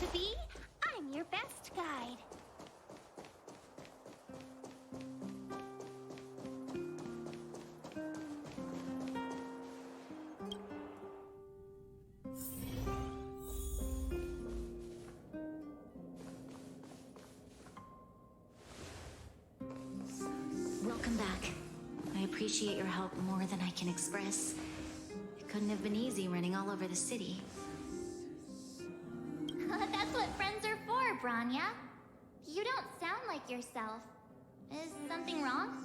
to be, I'm your best guide. Welcome back. I appreciate your help more than I can express. It couldn't have been easy running all over the city. That's what friends are for, Branya. You don't sound like yourself. Is something wrong?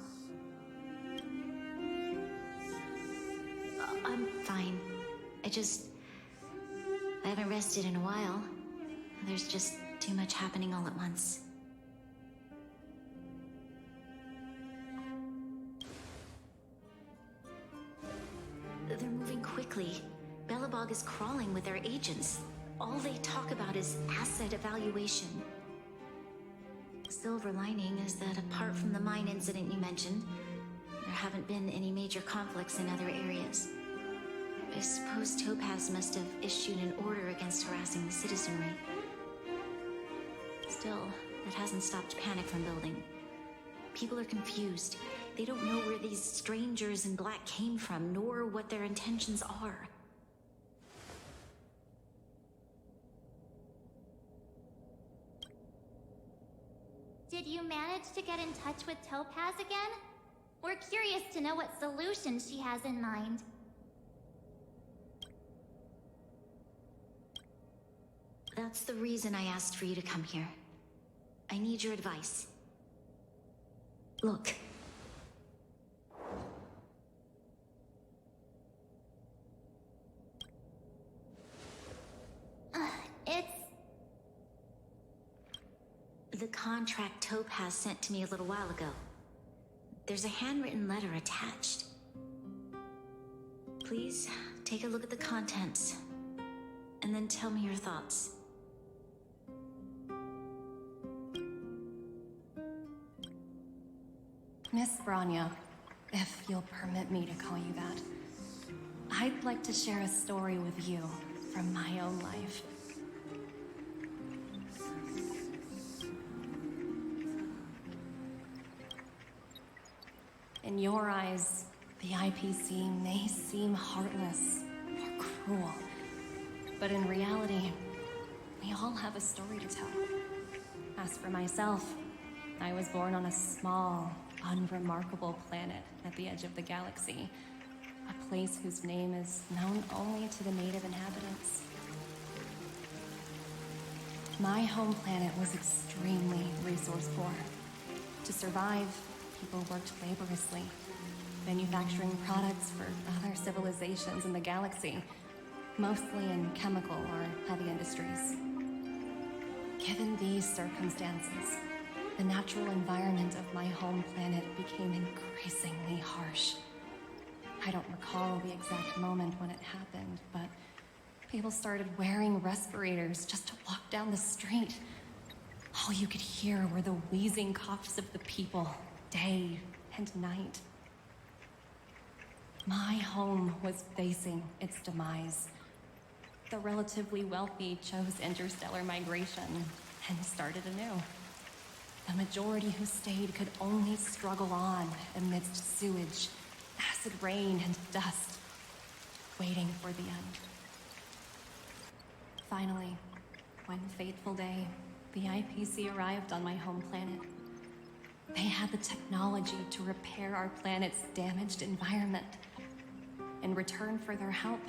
I'm fine. I haven't rested in a while. There's just too much happening all at once. They're moving quickly. Belobog is crawling with their agents. All they talk about is asset evaluation. The silver lining is that apart from the mine incident you mentioned, there haven't been any major conflicts in other areas. I suppose Topaz must have issued an order against harassing the citizenry. Still, that hasn't stopped panic from building. People are confused. They don't know where these strangers in black came from, nor what their intentions are. Did you manage to get in touch with Topaz again? We're curious to know what solution she has in mind. That's the reason I asked for you to come here. I need your advice. Look. It's... The contract Topaz sent to me a little while ago. There's a handwritten letter attached. Please, take a look at the contents, and then tell me your thoughts. Miss Branya, if you'll permit me to call you that, I'd like to share a story with you from my own life. In your eyes, the IPC may seem heartless or cruel, but in reality, we all have a story to tell. As for myself, I was born on a small, unremarkable planet at the edge of the galaxy, a place whose name is known only to the native inhabitants. My home planet was extremely resource poor. To survive, people worked laboriously, manufacturing products for other civilizations in the galaxy, mostly in chemical or heavy industries. Given these circumstances, the natural environment of my home planet became increasingly harsh. I don't recall the exact moment when it happened, but people started wearing respirators just to walk down the street. All you could hear were the wheezing coughs of the people, day and night. My home was facing its demise. The relatively wealthy chose interstellar migration and started anew. The majority who stayed could only struggle on amidst sewage, acid rain, and dust, waiting for the end. Finally, one fateful day, the IPC arrived on my home planet. They had the technology to repair our planet's damaged environment. In return for their help,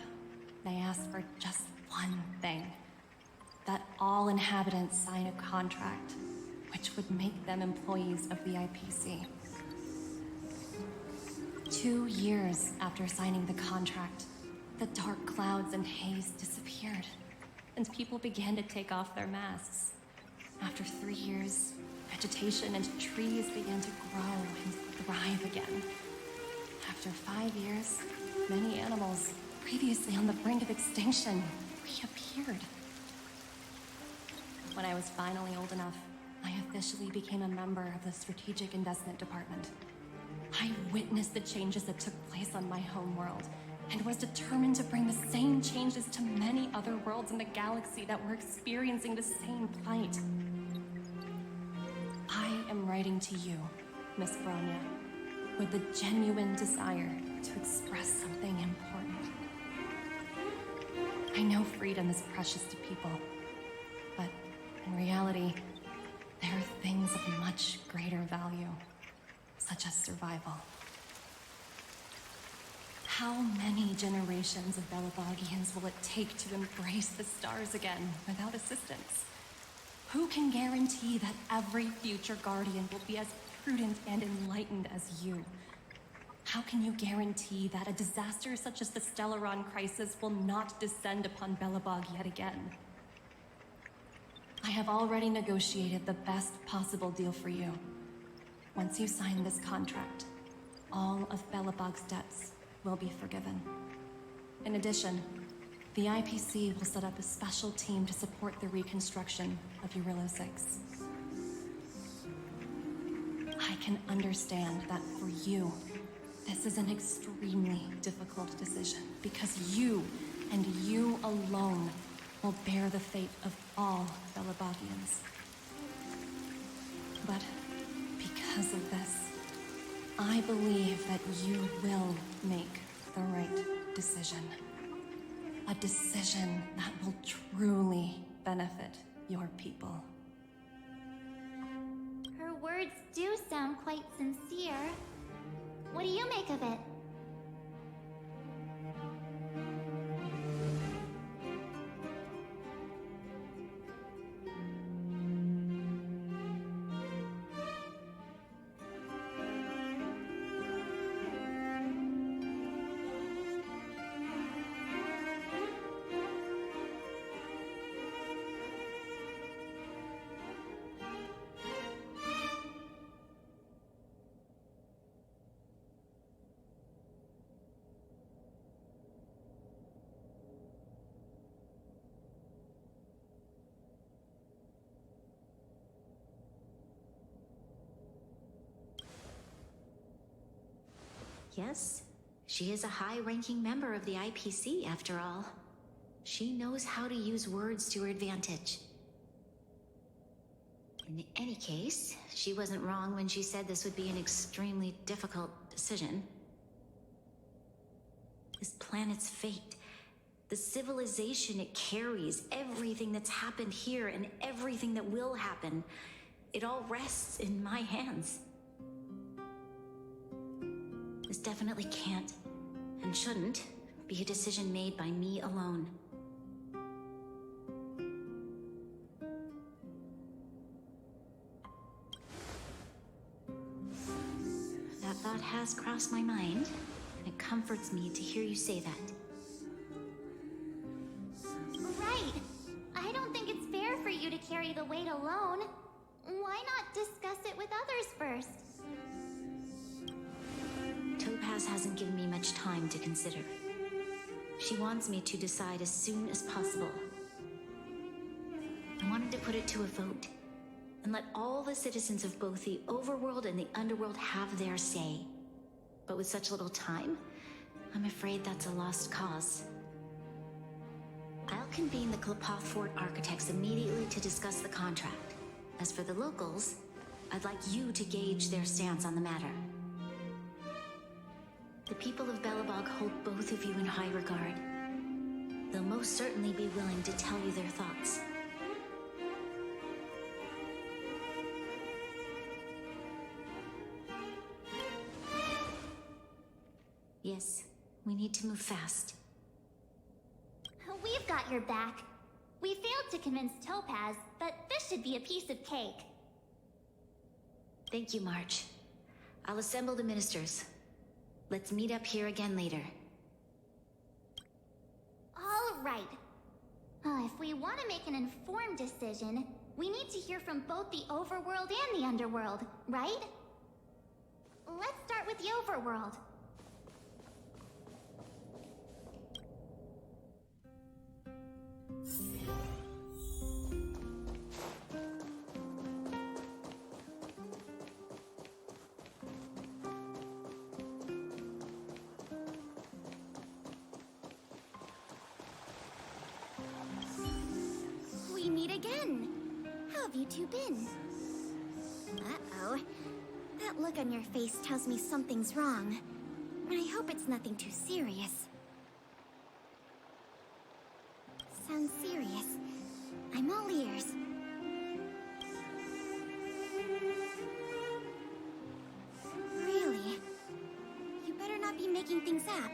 they asked for just one thing: that all inhabitants sign a contract which would make them employees of the IPC. 2 years after signing the contract, the dark clouds and haze disappeared, and people began to take off their masks. After 3 years, vegetation and trees began to grow and thrive again. After 5 years, many animals, previously on the brink of extinction, reappeared. When I was finally old enough, I officially became a member of the Strategic Investment Department. I witnessed the changes that took place on my home world, and was determined to bring the same changes to many other worlds in the galaxy that were experiencing the same plight. I am writing to you, Miss Branya, with the genuine desire to express something important. I know freedom is precious to people, but in reality, there are things of much greater value, such as survival. How many generations of Belabogians will it take to embrace the stars again without assistance? Who can guarantee that every future Guardian will be as prudent and enlightened as you? How can you guarantee that a disaster such as the Stellaron crisis will not descend upon Belobog yet again? I have already negotiated the best possible deal for you. Once you sign this contract, all of Belobog's debts will be forgiven. In addition, the IPC will set up a special team to support the reconstruction of Eurilla 6. I can understand that for you, this is an extremely difficult decision because you, and you alone, will bear the fate of all Belabogians. But because of this, I believe that you will make the right decision. A decision that will truly benefit your people. Her words do sound quite sincere. What do you make of it? Yes, she is a high-ranking member of the IPC, after all. She knows how to use words to her advantage. In any case, she wasn't wrong when she said this would be an extremely difficult decision. This planet's fate, the civilization it carries, everything that's happened here and everything that will happen, it all rests in my hands. This definitely can't, and shouldn't, be a decision made by me alone. That thought has crossed my mind, and it comforts me to hear you say that. Right. I don't think it's fair for you to carry the weight alone. Why not discuss it with others first? Topaz hasn't given me much time to consider. She wants me to decide as soon as possible. I wanted to put it to a vote, and let all the citizens of both the overworld and the underworld have their say. But with such little time, I'm afraid that's a lost cause. I'll convene the Klapoth Fort architects immediately to discuss the contract. As for the locals, I'd like you to gauge their stance on the matter. The people of Belobog hold both of you in high regard. They'll most certainly be willing to tell you their thoughts. Yes, we need to move fast. We've got your back. We failed to convince Topaz, but this should be a piece of cake. Thank you, March. I'll assemble the ministers. Let's meet up here again later. All right. If we want to make an informed decision, we need to hear from both the overworld and the underworld, right? Let's start with the overworld. have you two been? Uh-oh. That look on your face tells me something's wrong. I hope it's nothing too serious. Sounds serious. I'm all ears. Really? You better not be making things up.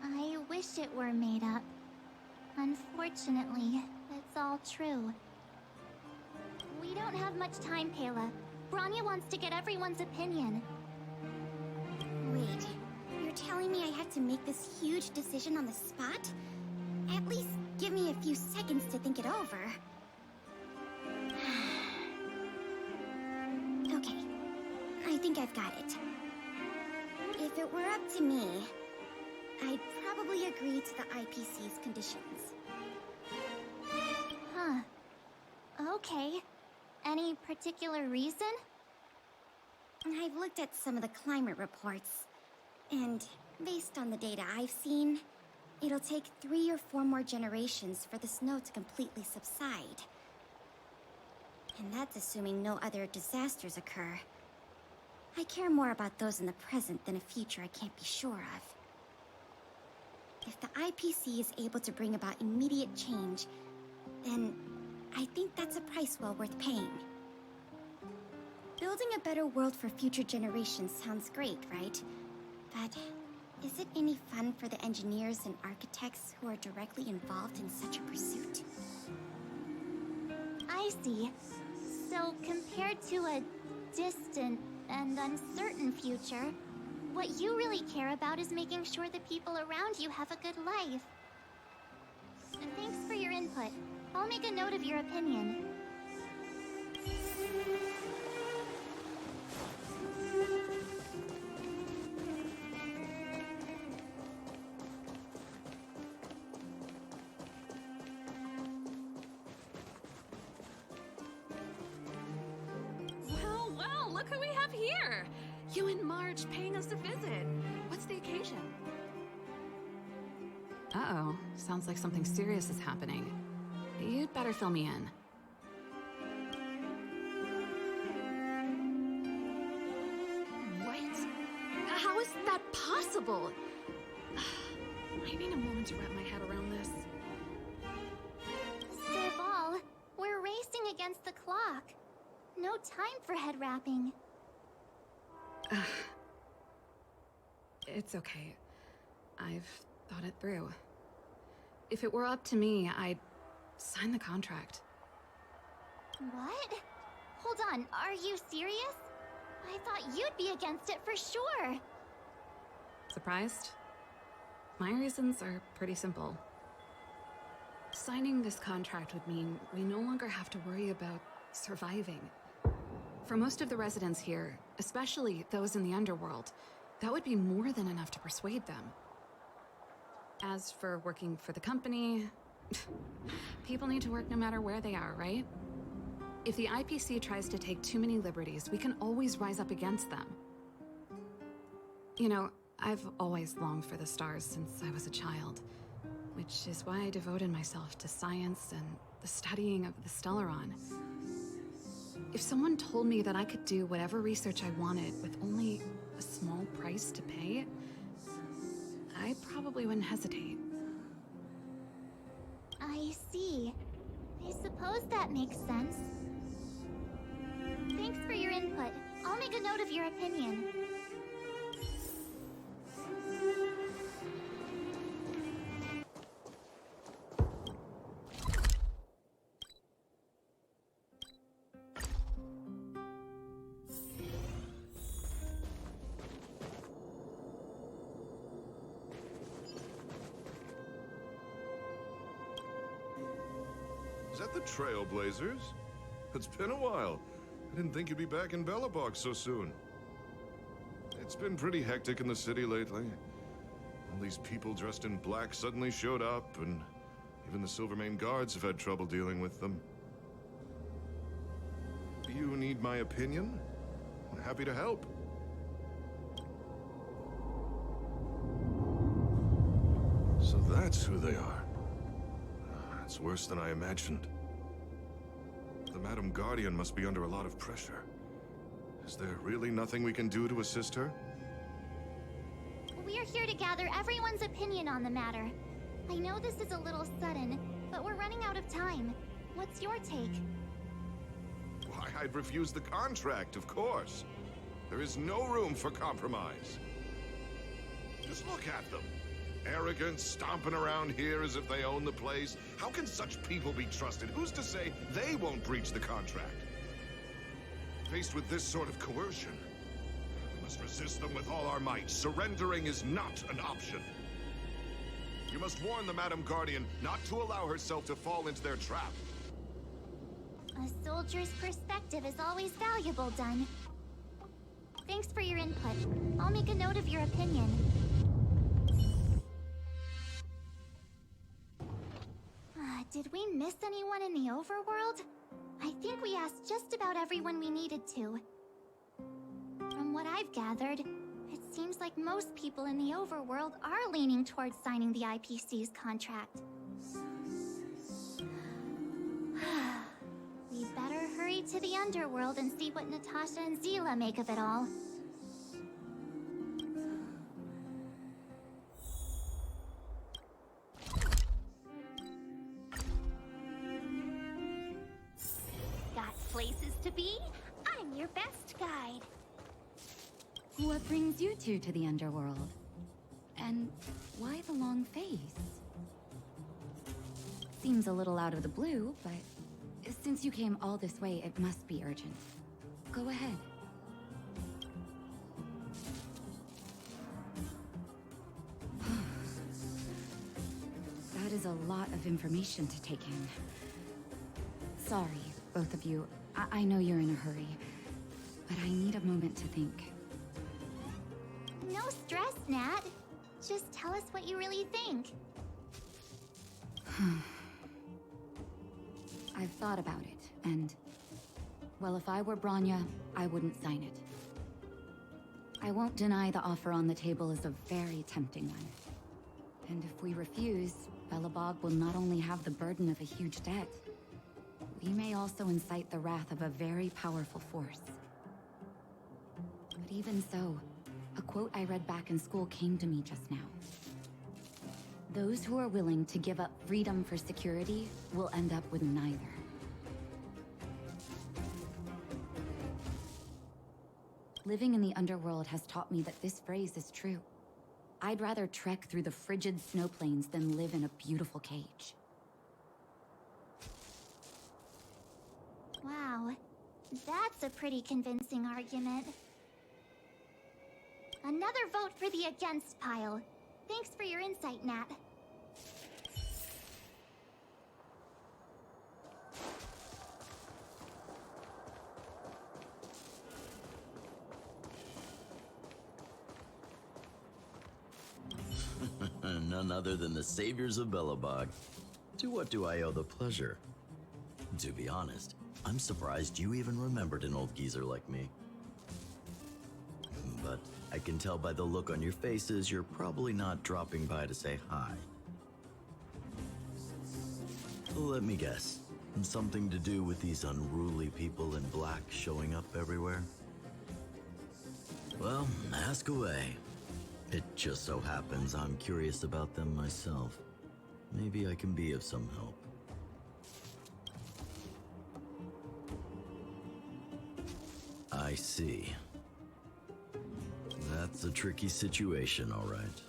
I wish it were made up. Unfortunately, it's all true. We don't have much time, Kayla. Branya wants to get everyone's opinion. Wait, you're telling me I have to make this huge decision on the spot? At least give me a few seconds to think it over. Okay, I think I've got it. If it were up to me, I'd probably agree to the IPC's conditions. Huh. Okay. Any particular reason? I've looked at some of the climate reports, and based on the data I've seen, it'll take 3 or 4 more generations for the snow to completely subside. And that's assuming no other disasters occur. I care more about those in the present than a future I can't be sure of. If the IPC is able to bring about immediate change, then I think that's a price well worth paying. Building a better world for future generations sounds great, right? But is it any fun for the engineers and architects who are directly involved in such a pursuit? I see. So compared to a distant and uncertain future, what you really care about is making sure the people around you have a good life. Thanks for your input. I'll make a note of your opinion. Well, look who we have here! You and Marge paying us a visit. What's the occasion? Uh-oh. Sounds like something serious is happening. You'd better fill me in. What? How is that possible? I need a moment to wrap my head around this. Serval, we're racing against the clock. No time for head wrapping. It's okay. I've thought it through. If it were up to me, I'd sign the contract. What? Hold on, are you serious? I thought you'd be against it for sure. Surprised? My reasons are pretty simple. Signing this contract would mean we no longer have to worry about surviving. For most of the residents here, especially those in the underworld, that would be more than enough to persuade them. As for working for the company, people need to work no matter where they are, right? If the IPC tries to take too many liberties, we can always rise up against them. You know, I've always longed for the stars since I was a child, which is why I devoted myself to science and the studying of the Stellaron. If someone told me that I could do whatever research I wanted with only a small price to pay, I probably wouldn't hesitate. I see. I suppose that makes sense. Thanks for your input. I'll make a note of your opinion. Is that the Trailblazers? It's been a while. I didn't think you'd be back in Belobog so soon. It's been pretty hectic in the city lately. All these people dressed in black suddenly showed up, and even the Silvermane guards have had trouble dealing with them. Do you need my opinion? I'm happy to help. So that's who they are. It's worse than I imagined. The Madam Guardian must be under a lot of pressure. Is there really nothing we can do to assist her? We're here to gather everyone's opinion on the matter. I know this is a little sudden, but we're running out of time. What's your take? Why, I'd refuse the contract, of course. There is no room for compromise. Just look at them. Arrogant, stomping around here as if they own the place. How can such people be trusted? Who's to say they won't breach the contract? Faced with this sort of coercion, we must resist them with all our might. Surrendering is not an option. You must warn the Madam Guardian not to allow herself to fall into their trap. A soldier's perspective is always valuable, Dunn. Thanks for your input. I'll make a note of your opinion. Did we miss anyone in the overworld? I think we asked just about everyone we needed to. From what I've gathered, it seems like most people in the overworld are leaning towards signing the IPC's contract. We better hurry to the underworld and see what Natasha and Zila make of it all. Got places to be? I'm your best guide. What brings you two to the underworld? And why the long face? Seems a little out of the blue, but since you came all this way, it must be urgent. Go ahead. That is a lot of information to take in. Sorry, both of you. I know you're in a hurry, but I need a moment to think. No stress, Nat. Just tell us what you really think. I've thought about it, and... well, if I were Branya, I wouldn't sign it. I won't deny the offer on the table is a very tempting one. And if we refuse, Belobog will not only have the burden of a huge debt, we may also incite the wrath of a very powerful force. But even so, a quote I read back in school came to me just now. Those who are willing to give up freedom for security will end up with neither. Living in the underworld has taught me that this phrase is true. I'd rather trek through the frigid snow plains than live in a beautiful cage. Wow, that's a pretty convincing argument. Another vote for the against pile. Thanks for your insight, Nat. None other than the saviors of Belobog. To what do I owe the pleasure? To be honest, I'm surprised you even remembered an old geezer like me. But I can tell by the look on your faces you're probably not dropping by to say hi. Let me guess. Something to do with these unruly people in black showing up everywhere? Well, ask away. It just so happens I'm curious about them myself. Maybe I can be of some help. I see. That's a tricky situation, all right.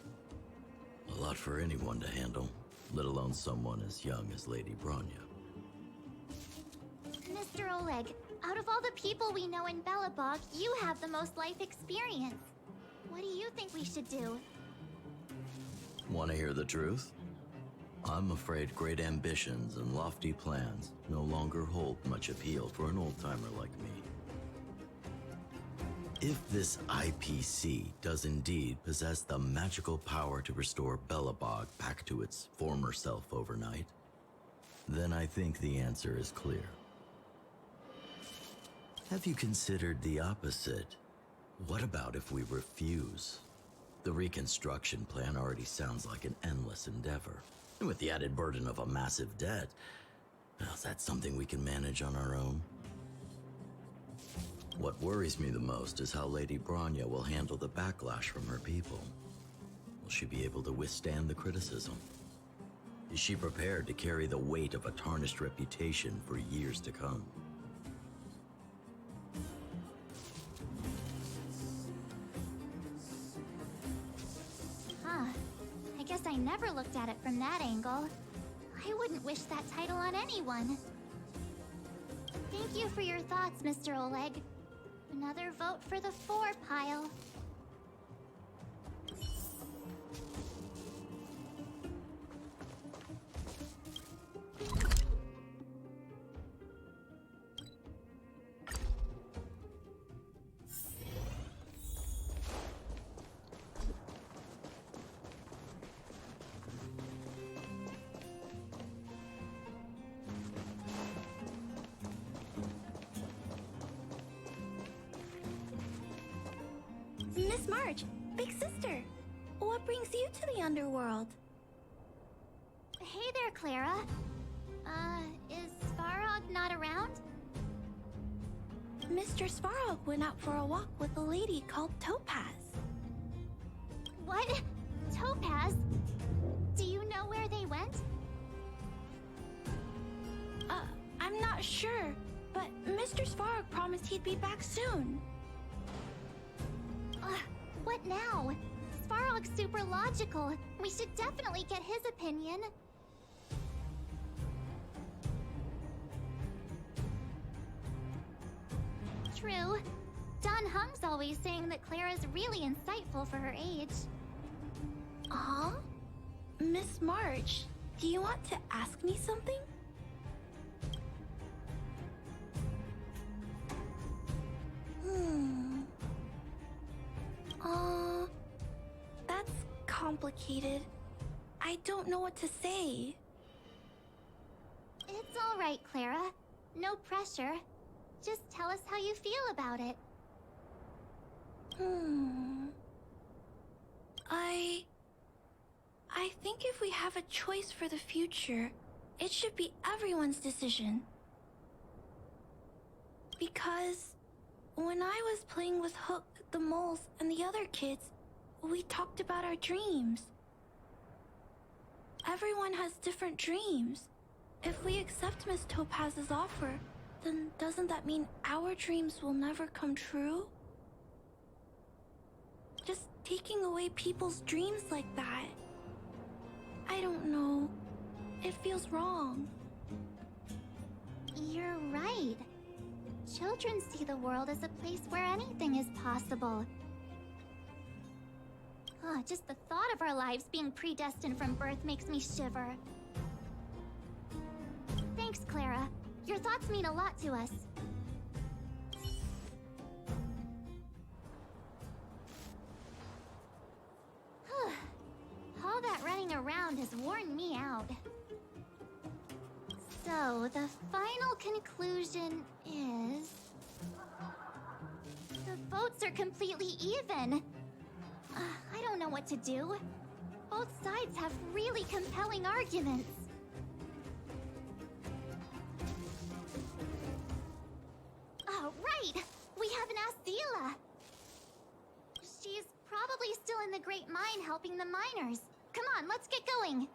A lot for anyone to handle, let alone someone as young as Lady Branya. Mr. Oleg, out of all the people we know in Belobog, you have the most life experience. What do you think we should do? Want to hear the truth? I'm afraid great ambitions and lofty plans no longer hold much appeal for an old-timer like me. If this IPC does indeed possess the magical power to restore Belobog back to its former self overnight, then I think the answer is clear. Have you considered the opposite? What about if we refuse? The reconstruction plan already sounds like an endless endeavor. And with the added burden of a massive debt, Is that something we can manage on our own? What worries me the most is how Lady Bronya will handle the backlash from her people. Will she be able to withstand the criticism? Is she prepared to carry the weight of a tarnished reputation for years to come? Huh. I guess I never looked at it from that angle. I wouldn't wish that title on anyone. Thank you for your thoughts, Mr. Oleg. Another vote for the 4 pile. Miss March, big sister, what brings you to the underworld? Hey there, Clara. Is Svarog not around? Mr. Svarog went out for a walk with a lady called Topaz. What? Topaz? Do you know where they went? I'm not sure, but Mr. Svarog promised he'd be back soon. What now? Svarog's super logical. We should definitely get his opinion. True. Don Hung's always saying that Clara's really insightful for her age. Huh? Miss March, do you want to ask me something? That's complicated. I don't know what to say. It's all right, Clara. No pressure. Just tell us how you feel about it. I think if we have a choice for the future, it should be everyone's decision. Because when I was playing with Hook, the moles, and the other kids, we talked about our dreams. Everyone has different dreams. If we accept Miss Topaz's offer, then doesn't that mean our dreams will never come true? Just taking away people's dreams like that. I don't know. It feels wrong. You're right. Children see the world as a place where anything is possible. Just the thought of our lives being predestined from birth makes me shiver. Thanks, Clara. Your thoughts mean a lot to us. All that running around has worn me out. So, the final conclusion is... the votes are completely even. I don't know what to do. Both sides have really compelling arguments. Right! We haven't asked Zila. She's probably still in the Great Mine helping the miners. Come on, let's get going.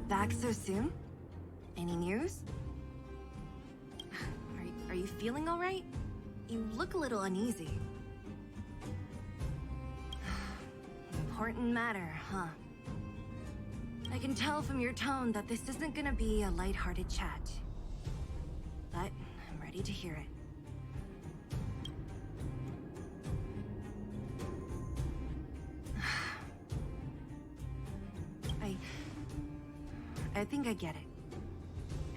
Back so soon? Any news? Are you feeling all right? You look a little uneasy. important matter, huh? I can tell from your tone that this isn't gonna be a lighthearted chat. But I'm ready to hear it. I think I get it.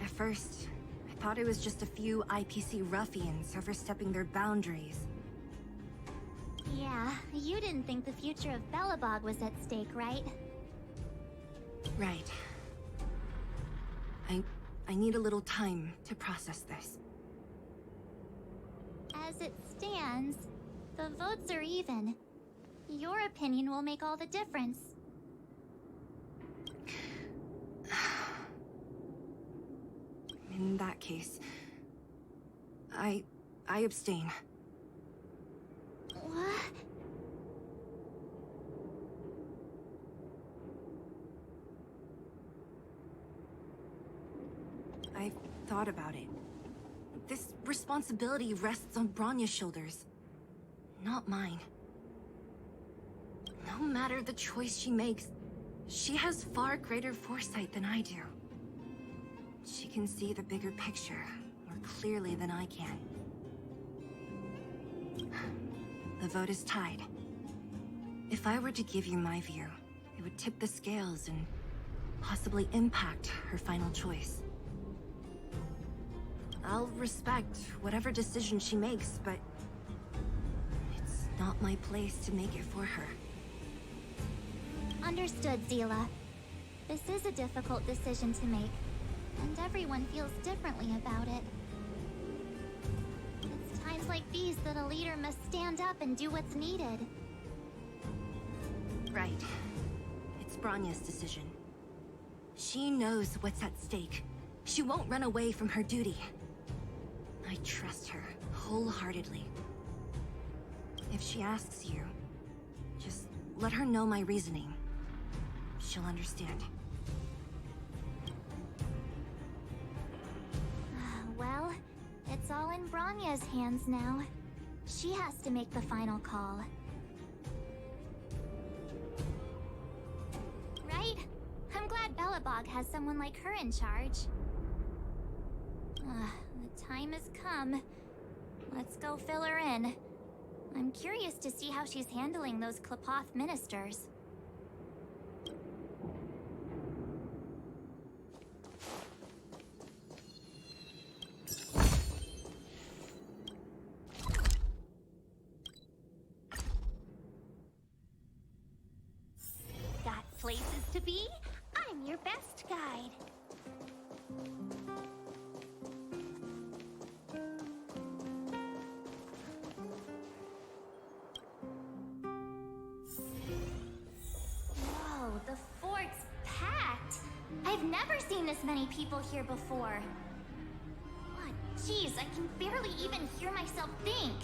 At first, I thought it was just a few IPC ruffians overstepping their boundaries. Yeah, you didn't think the future of Belobog was at stake, right? Right. I need a little time to process this. As it stands, the votes are even. Your opinion will make all the difference. In that case, I abstain. What? I've thought about it. This responsibility rests on Bronya's shoulders, not mine. No matter the choice she makes, she has far greater foresight than I do. She can see the bigger picture more clearly than I can. The vote is tied. If I were to give you my view, it would tip the scales and possibly impact her final choice. I'll respect whatever decision she makes, but it's not my place to make it for her. Understood, Zila. This is a difficult decision to make, and everyone feels differently about it. It's times like these that a leader must stand up and do what's needed. Right. It's Bronya's decision. She knows what's at stake. She won't run away from her duty. I trust her wholeheartedly. If she asks you, just let her know my reasoning. She'll understand. Well, it's all in Bronya's hands now. She has to make the final call. Right? I'm glad Belobog has someone like her in charge. The time has come. Let's go fill her in. I'm curious to see how she's handling those Klapoth ministers. Got places to be? I'm your best guide. Whoa, the fort's packed. I've never seen this many people here before. What? Jeez, I can barely even hear myself think.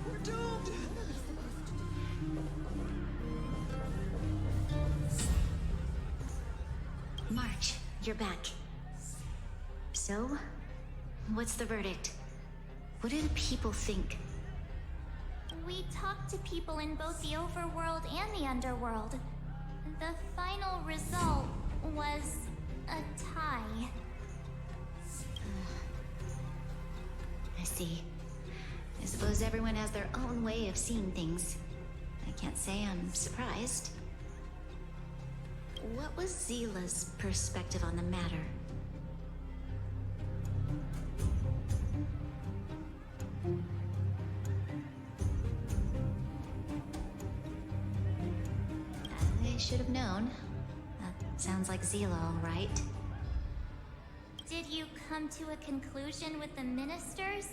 We're doomed! March, you're back. So, what's the verdict? What do the people think? We talked to people in both the overworld and the underworld. The final result was a tie. I see. I suppose everyone has their own way of seeing things. I can't say I'm surprised. What was Zila's perspective on the matter? I should have known. That sounds like Zila, all right. Did you come to a conclusion with the ministers?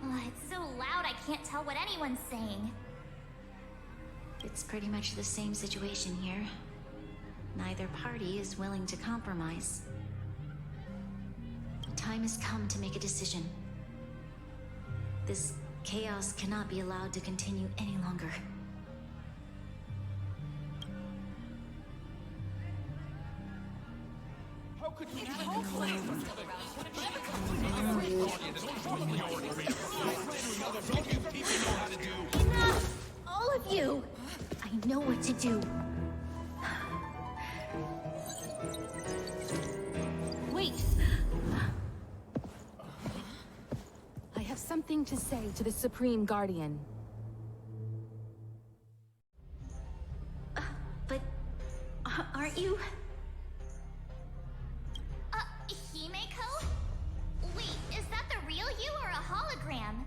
Oh, it's so loud I can't tell what anyone's saying. It's pretty much the same situation here. Neither party is willing to compromise. The time has come to make a decision. This chaos cannot be allowed to continue any longer. How could you Enough! All of something to say to the Supreme Guardian. But aren't you? Himeko? Wait, is that the real you or a hologram?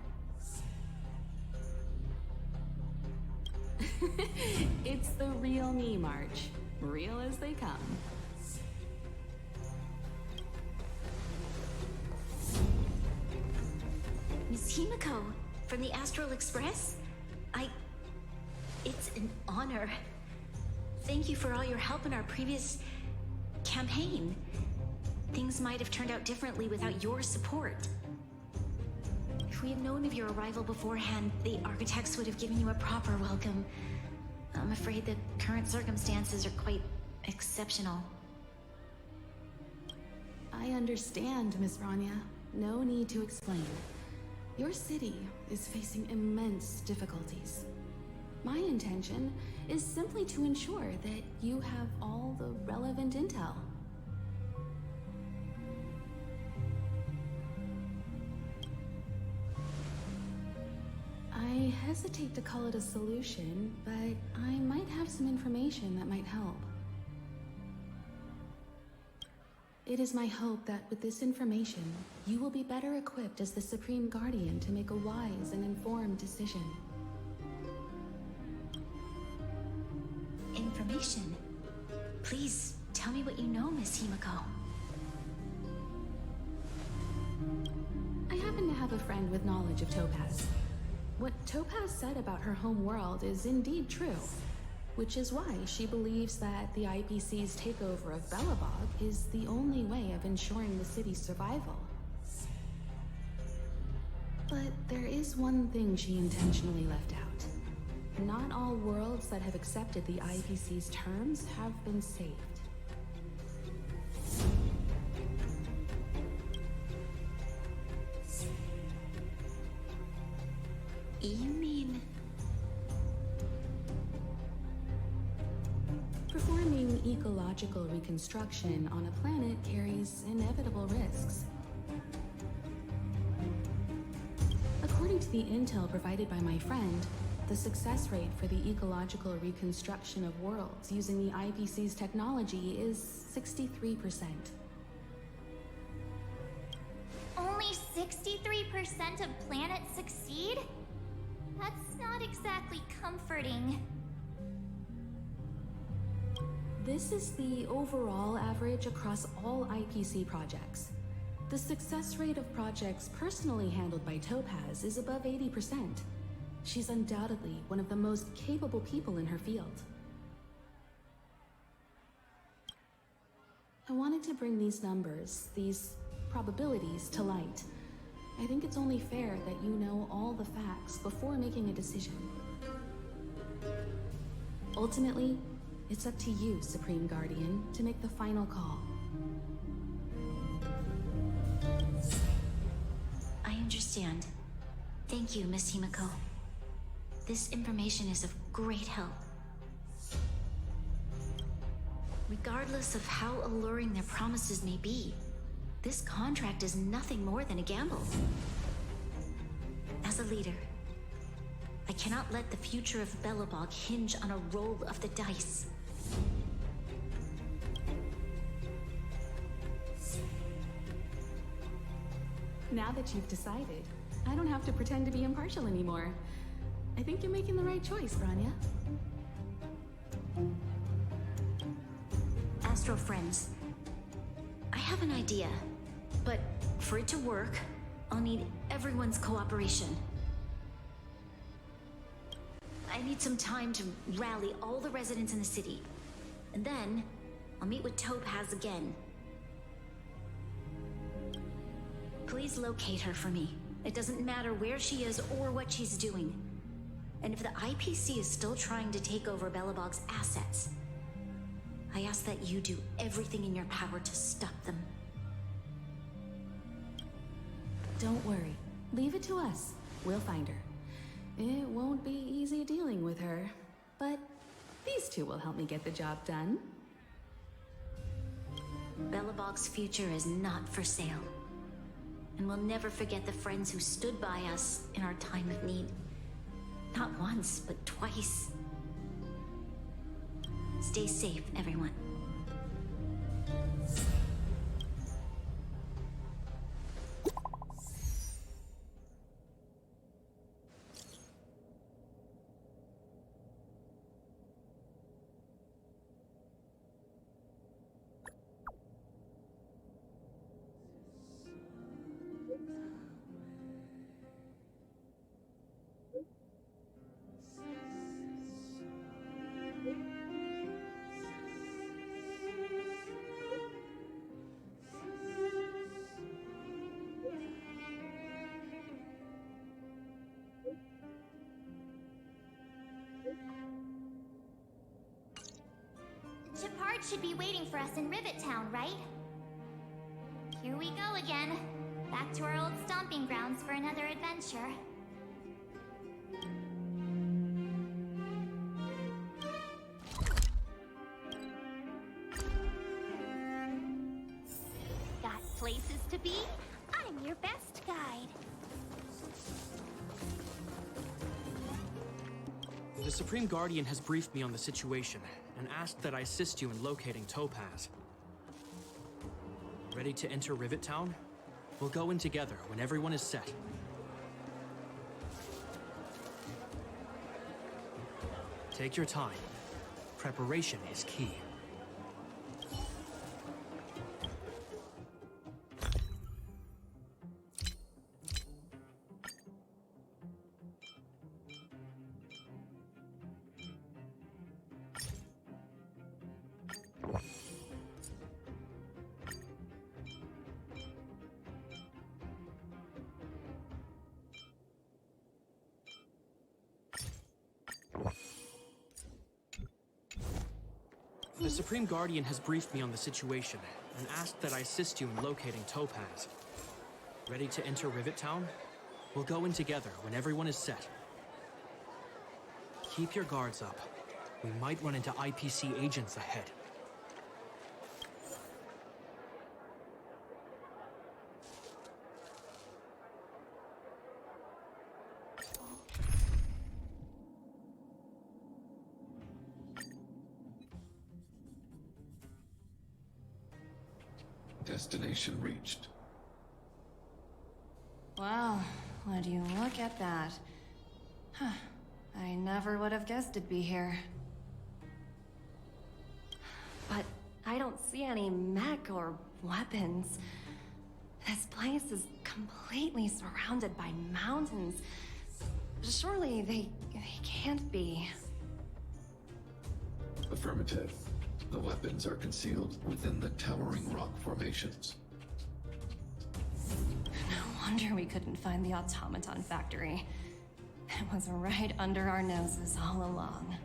It's the real me, March. Real as they come. Miss Himeko, from the Astral Express? It's an honor. Thank you for all your help in our previous campaign. Things might have turned out differently without your support. If we had known of your arrival beforehand, the architects would have given you a proper welcome. I'm afraid the current circumstances are quite exceptional. I understand, Miss Rania. No need to explain. Your city is facing immense difficulties. My intention is simply to ensure that you have all the relevant intel. I hesitate to call it a solution, but I might have some information that might help. It is my hope that with this information, you will be better equipped as the Supreme Guardian to make a wise and informed decision. Information? Please, tell me what you know, Miss Himeko. I happen to have a friend with knowledge of Topaz. What Topaz said about her home world is indeed true, which is why she believes that the IPC's takeover of Belobog is the only way of ensuring the city's survival. But there is one thing she intentionally left out. Not all worlds that have accepted the IPC's terms have been saved. You mean... Performing ecological reconstruction on a planet carries inevitable risks. According to the intel provided by my friend, the success rate for the ecological reconstruction of worlds using the IPC's technology is 63%. Only 63% of planets succeed? That's not exactly comforting. This is the overall average across all IPC projects. The success rate of projects personally handled by Topaz is above 80%. She's undoubtedly one of the most capable people in her field. I wanted to bring these numbers, these probabilities, to light. I think it's only fair that you know all the facts before making a decision. Ultimately, it's up to you, Supreme Guardian, to make the final call. I understand. Thank you, Miss Himeko. This information is of great help. Regardless of how alluring their promises may be, this contract is nothing more than a gamble. As a leader, I cannot let the future of Belobog hinge on a roll of the dice. Now that you've decided, I don't have to pretend to be impartial anymore. I think you're making the right choice, Branya. Astro friends, I have an idea, but for it to work, I'll need everyone's cooperation. I need some time to rally all the residents in the city, and then I'll meet with Topaz again. Please locate her for me. It doesn't matter where she is or what she's doing. And if the IPC is still trying to take over Belobog's assets, I ask that you do everything in your power to stop them. Don't worry. Leave it to us. We'll find her. It won't be easy dealing with her, but these two will help me get the job done. Belobog's future is not for sale. And we'll never forget the friends who stood by us in our time of need. Not once, but twice. Stay safe, everyone. Shepard should be waiting for us in Rivet Town, right? Here we go again. Back to our old stomping grounds for another adventure. Got places to be? I'm your best guide. The Supreme Guardian has briefed me on the situation and asked that I assist you in locating Topaz. Ready to enter Rivet Town? We'll go in together when everyone is set. Take your time. Preparation is key. The Supreme Guardian has briefed me on the situation and asked that I assist you in locating Topaz. Ready to enter Rivet Town? We'll go in together when everyone is set. Keep your guards up. We might run into IPC agents ahead. Destination reached. Wow, would you look at that? Huh. I never would have guessed it'd be here. But I don't see any mech or weapons. This place is completely surrounded by mountains. Surely they can't be. Affirmative. The weapons are concealed within the towering rock formations. No wonder we couldn't find the automaton factory. It was right under our noses all along.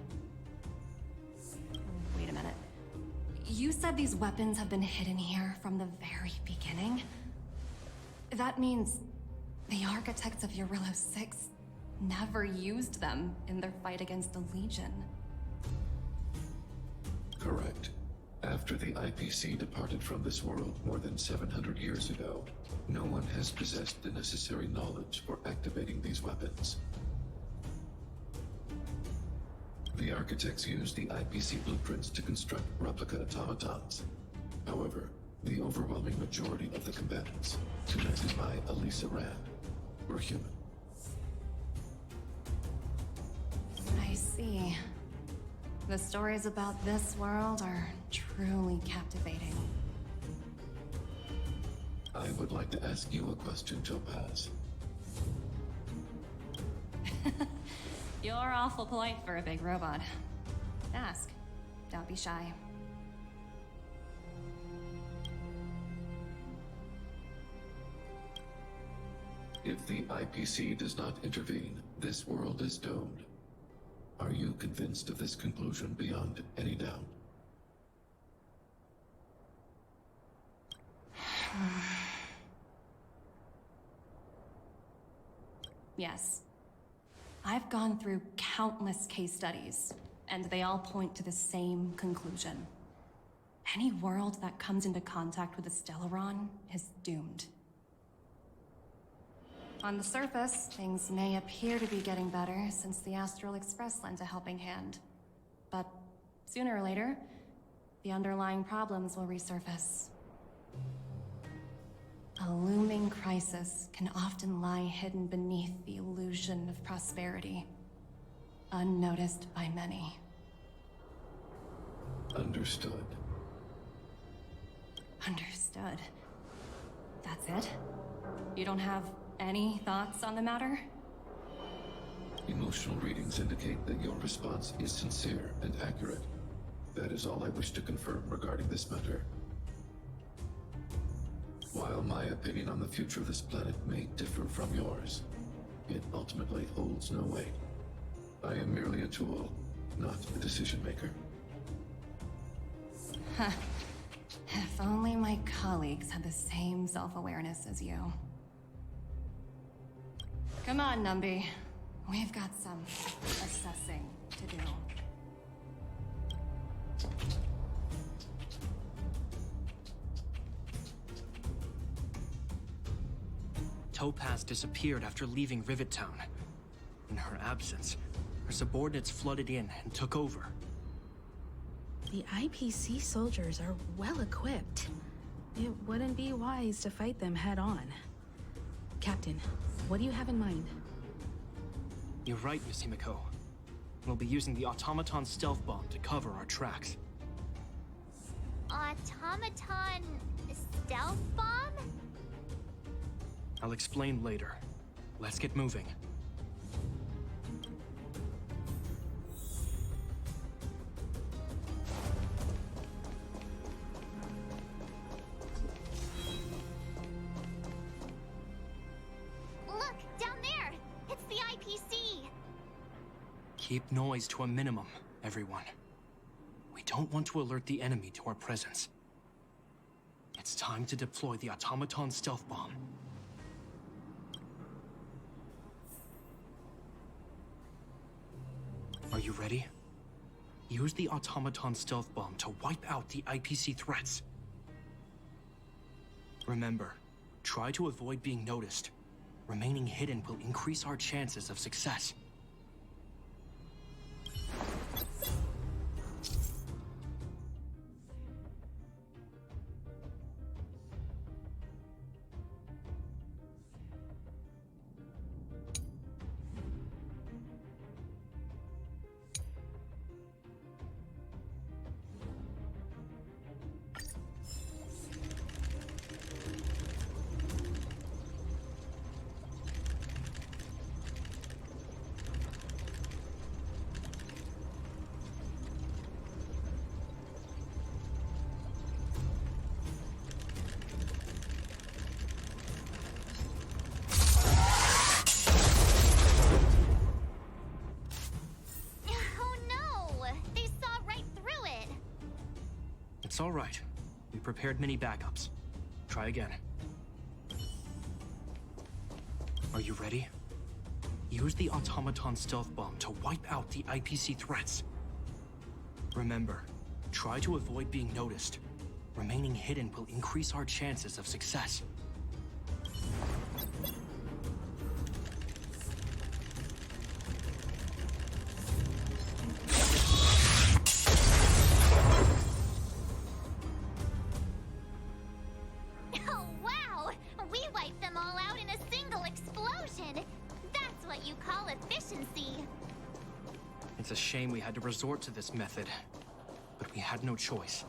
Wait a minute. You said these weapons have been hidden here from the very beginning? That means the architects of Eurillo 6 never used them in their fight against the Legion. Correct. After the IPC departed from this world more than 700 years ago, no one has possessed the necessary knowledge for activating these weapons. The architects used the IPC blueprints to construct replica automatons. However, the overwhelming majority of the combatants, connected by Elisa Rand, were human. I see. The stories about this world are truly captivating. I would like to ask you a question, Topaz. You're awful polite for a big robot. Ask. Don't be shy. If the IPC does not intervene, this world is doomed. Are you convinced of this conclusion beyond any doubt? Yes. I've gone through countless case studies, and they all point to the same conclusion. Any world that comes into contact with a Stellaron is doomed. On the surface, things may appear to be getting better since the Astral Express lent a helping hand. But sooner or later, the underlying problems will resurface. A looming crisis can often lie hidden beneath the illusion of prosperity, unnoticed by many. Understood. Understood. That's it? You don't have any thoughts on the matter? Emotional readings indicate that your response is sincere and accurate. That is all I wish to confirm regarding this matter. While my opinion on the future of this planet may differ from yours, it ultimately holds no weight. I am merely a tool, not a decision maker. If only my colleagues had the same self-awareness as you. Come on, Numby. We've got some assessing to do. Topaz disappeared after leaving Rivet Town. In her absence, her subordinates flooded in and took over. The IPC soldiers are well equipped. It wouldn't be wise to fight them head on. Captain, what do you have in mind? You're right, Miss Himiko. We'll be using the automaton stealth bomb to cover our tracks. Automaton stealth bomb? I'll explain later. Let's get moving. Look, down there! It's the IPC! Keep noise to a minimum, everyone. We don't want to alert the enemy to our presence. It's time to deploy the automaton stealth bomb. Are you ready? Use the automaton stealth bomb to wipe out the IPC threats. Remember, try to avoid being noticed. Remaining hidden will increase our chances of success. It's all right. We prepared many backups. Try again. Are you ready? Use the automaton stealth bomb to wipe out the IPC threats. Remember, try to avoid being noticed. Remaining hidden will increase our chances of success. It's a shame we had to resort to this method, but we had no choice.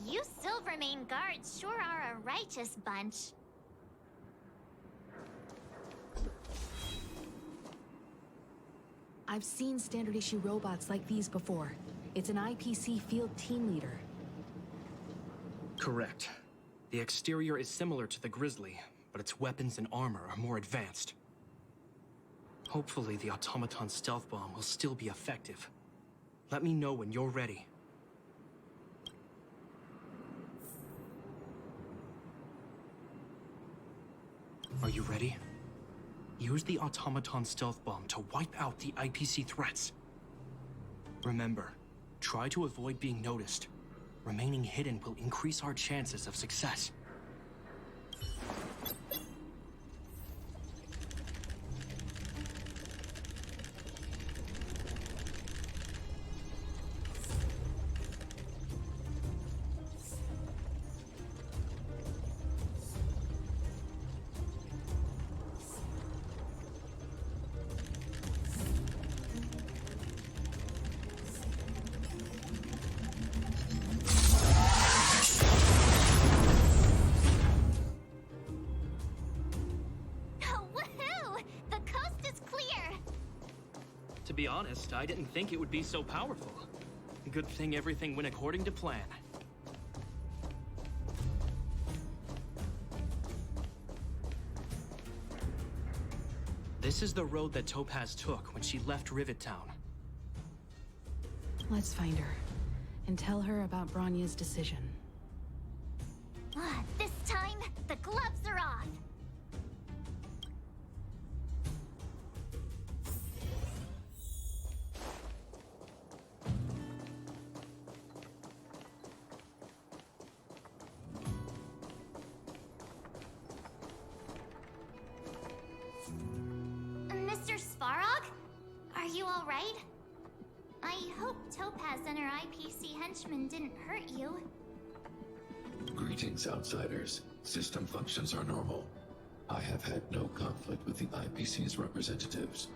You Silvermane guards sure are a righteous bunch. I've seen standard issue robots like these before. It's an IPC field team leader. Correct. The exterior is similar to the Grizzly, but its weapons and armor are more advanced. Hopefully the automaton stealth bomb will still be effective. Let me know when you're ready. Are you ready? Use the automaton stealth bomb to wipe out the IPC threats. Remember, try to avoid being noticed. Remaining hidden will increase our chances of success. be honest, I didn't think it would be so powerful. Good thing everything went according to plan. This is the road that Topaz took when she left Rivet Town. Let's find her and tell her about Bronya's decision. This time, the gloves are off. Mr. Svarog? Are you all right? I hope Topaz and her IPC henchmen didn't hurt you. Greetings, outsiders. System functions are normal. I have had no conflict with the IPC's representatives.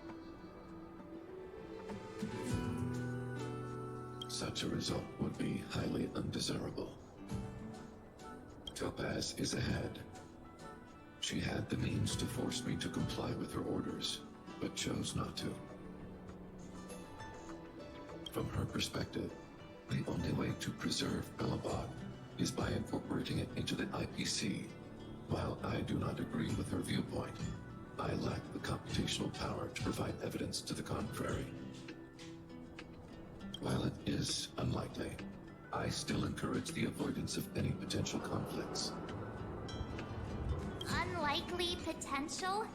Such a result would be highly undesirable. Topaz is ahead. She had the means to force me to comply with her orders, but chose not to. From her perspective, the only way to preserve Belobog is by incorporating it into the IPC. While I do not agree with her viewpoint, I lack the computational power to provide evidence to the contrary. While it is unlikely, I still encourage the avoidance of any potential conflicts. Unlikely potential?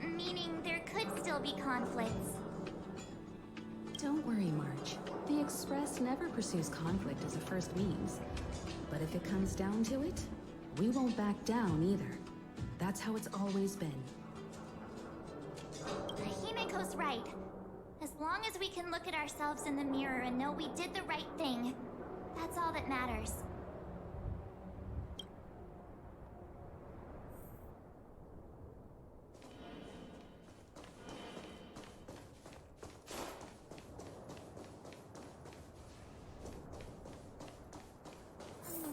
Meaning there could still be conflicts. Don't worry, March. The Express never pursues conflict as a first means. But if it comes down to it, we won't back down either. That's how it's always been. Himiko's right. As long as we can look at ourselves in the mirror and know we did the right thing, that's all that matters.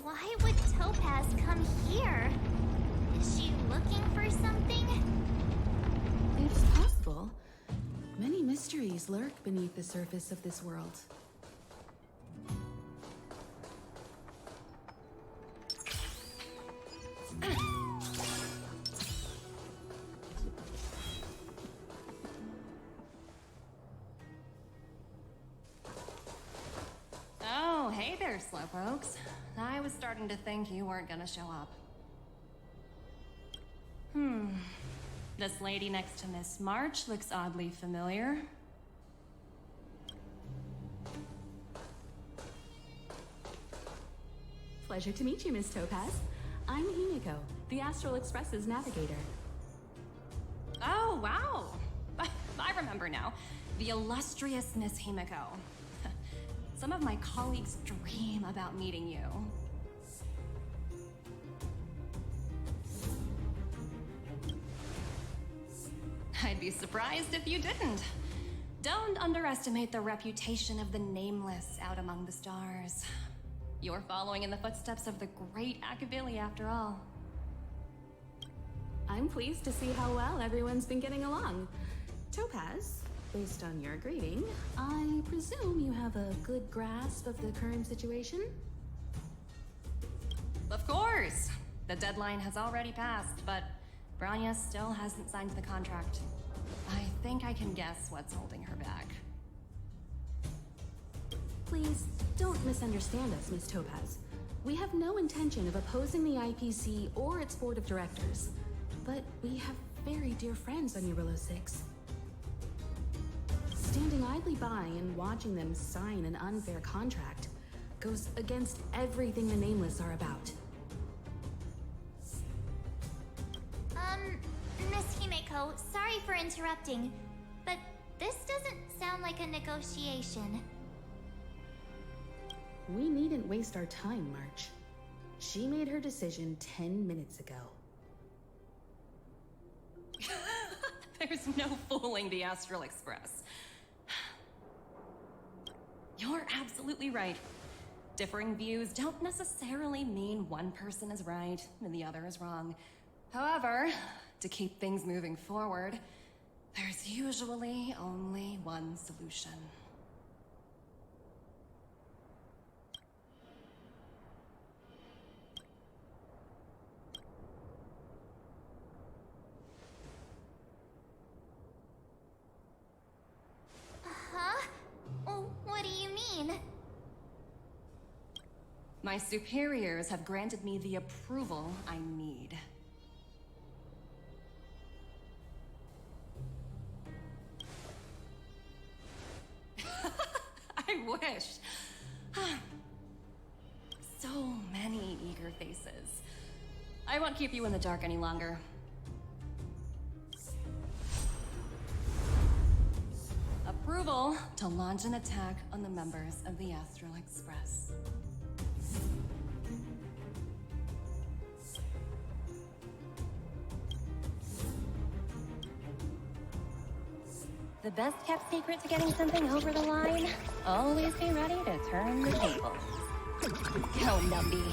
Why would Topaz come here? Is she looking for something? It's possible. Many mysteries lurk beneath the surface of this world. Oh, hey there, slowpokes. I was starting to think you weren't gonna show up. This lady next to Miss March looks oddly familiar. Pleasure to meet you, Miss Topaz. I'm Himiko, the Astral Express's navigator. Oh, wow! I remember now. The illustrious Miss Himiko. Some of my colleagues dream about meeting you. I'd be surprised if you didn't. Don't underestimate the reputation of the Nameless out among the stars. You're following in the footsteps of the great Akabili, after all. I'm pleased to see how well everyone's been getting along. Topaz, based on your greeting, I presume you have a good grasp of the current situation? Of course! The deadline has already passed, but Bronya still hasn't signed the contract. I think I can guess what's holding her back. Please, don't misunderstand us, Miss Topaz. We have no intention of opposing the IPC or its board of directors. But we have very dear friends on Eurillo 6. Standing idly by and watching them sign an unfair contract goes against everything the Nameless are about. Miss Himiko, sorry for interrupting, but this doesn't sound like a negotiation. We needn't waste our time, March. She made her decision 10 minutes ago. There's no fooling the Astral Express. You're absolutely right. Differing views don't necessarily mean one person is right and the other is wrong. However, to keep things moving forward, There's usually only one solution. Huh? Oh, what do you mean? My superiors have granted me the approval I need. I wish. So many eager faces. I won't keep you in the dark any longer. Approval to launch an attack on the members of the Astral Express. The best kept secret to getting something over the line? Always be ready to turn the tables. Go, Numby.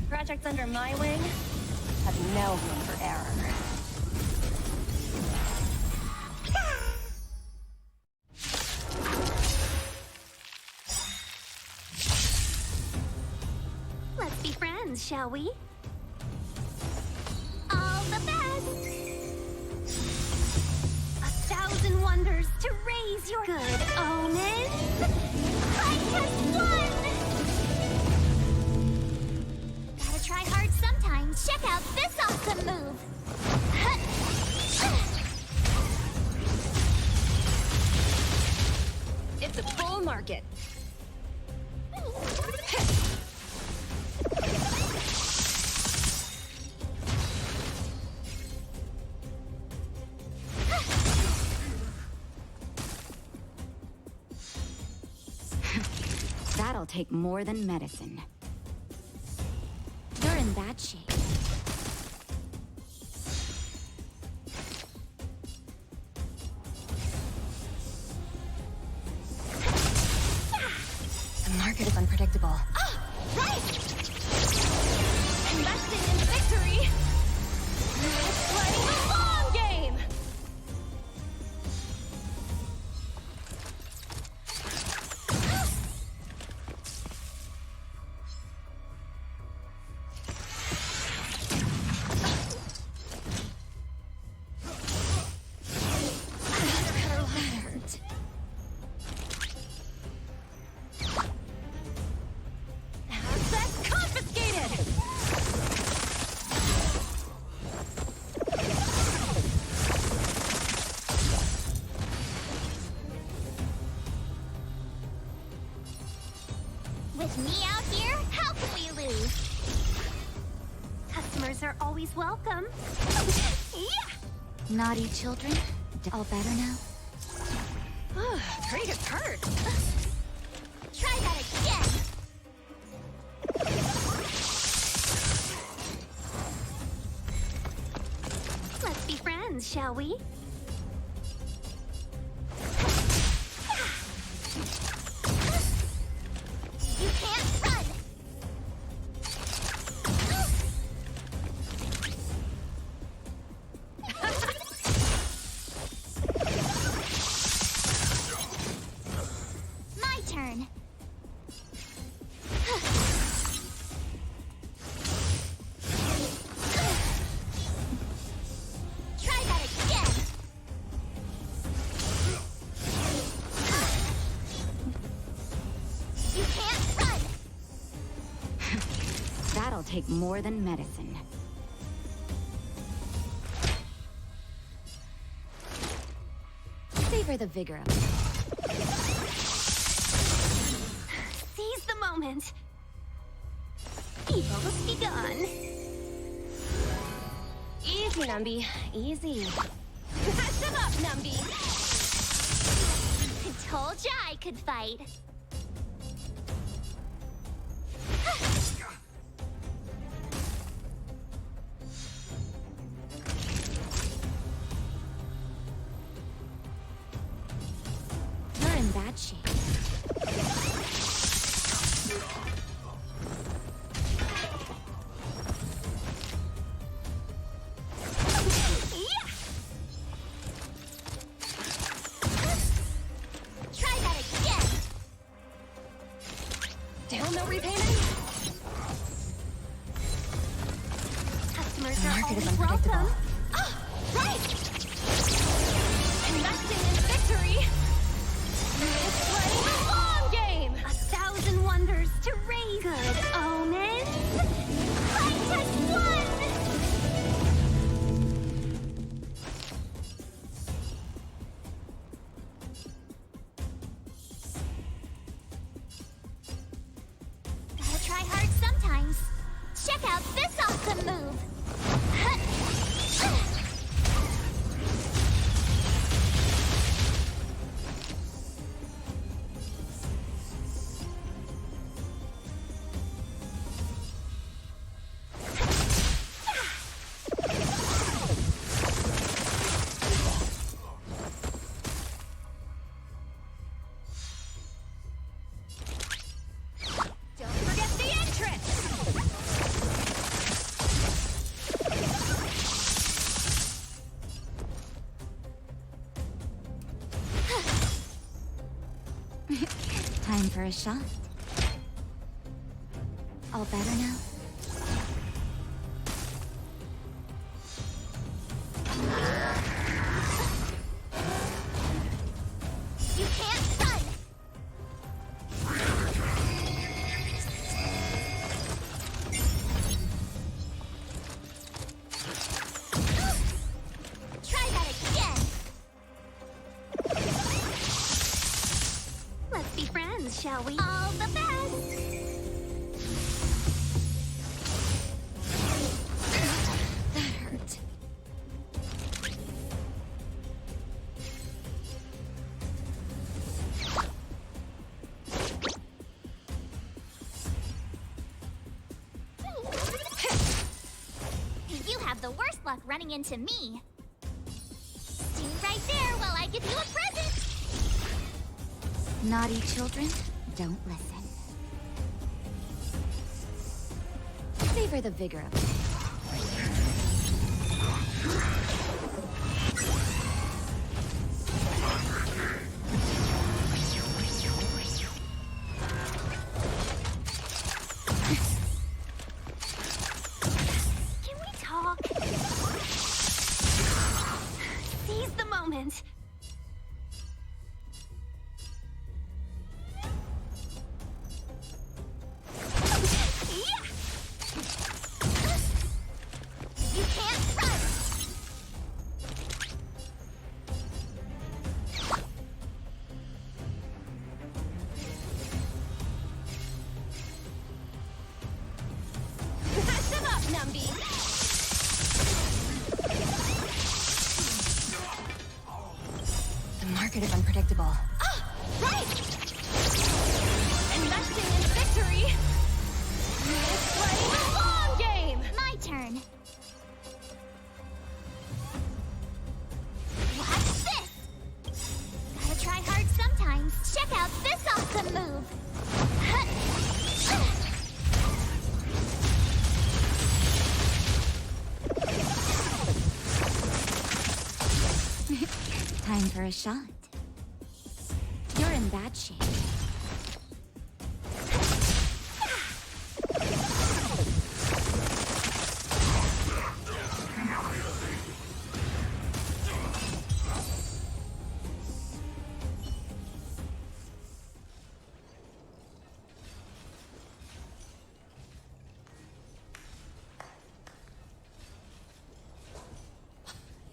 Projects under my wing have no room for error. Let's be friends, shall we? All the best! 1,000 wonders to raise your good omens! Fight has won! Gotta try hard sometimes. Check out this awesome move! It's a bull market. That'll take more than medicine. You're in bad shape. The market is unpredictable. Right! Investing in victory! Playing the long game! Assets confiscated! With me out here, how can we lose? Customers are always welcome. Yeah! Naughty children? All better now? Pretty good card. Try that again! Let's be friends, shall we? You can't run! My turn. Try that again! You can't run! That'll take more than medicine. Savor the vigor of it. Seize the moment. Evil must be gone. Easy, Numby. Easy. Shut up, Numby! I told ya I could fight. You're in bad shape. Still no repayment? Customers The are market is always unpredictable. welcome. Ah, right! Investing in victory. It's playing the long game. 1,000 wonders to raise. Good omens. Fight as one. Gotta try hard sometimes. Check out this awesome move. Don't forget the entrance. Time for a shot. All better now? You can't run. Try that again. Let's be friends, shall we? All the best. That hurt. You have the worst luck running into me. Stay right there while I give you a present. Naughty children, don't listen. Savor the vigor of it. Can we talk? Seize the moment. Yeah! You can't run. Shut up, Numby! The market is unpredictable. Ah, right! Investing in victory. It's playing the long game. My turn. Watch this. Gotta try hard sometimes. Check out this awesome move. Time for a shot. You're in bad shape.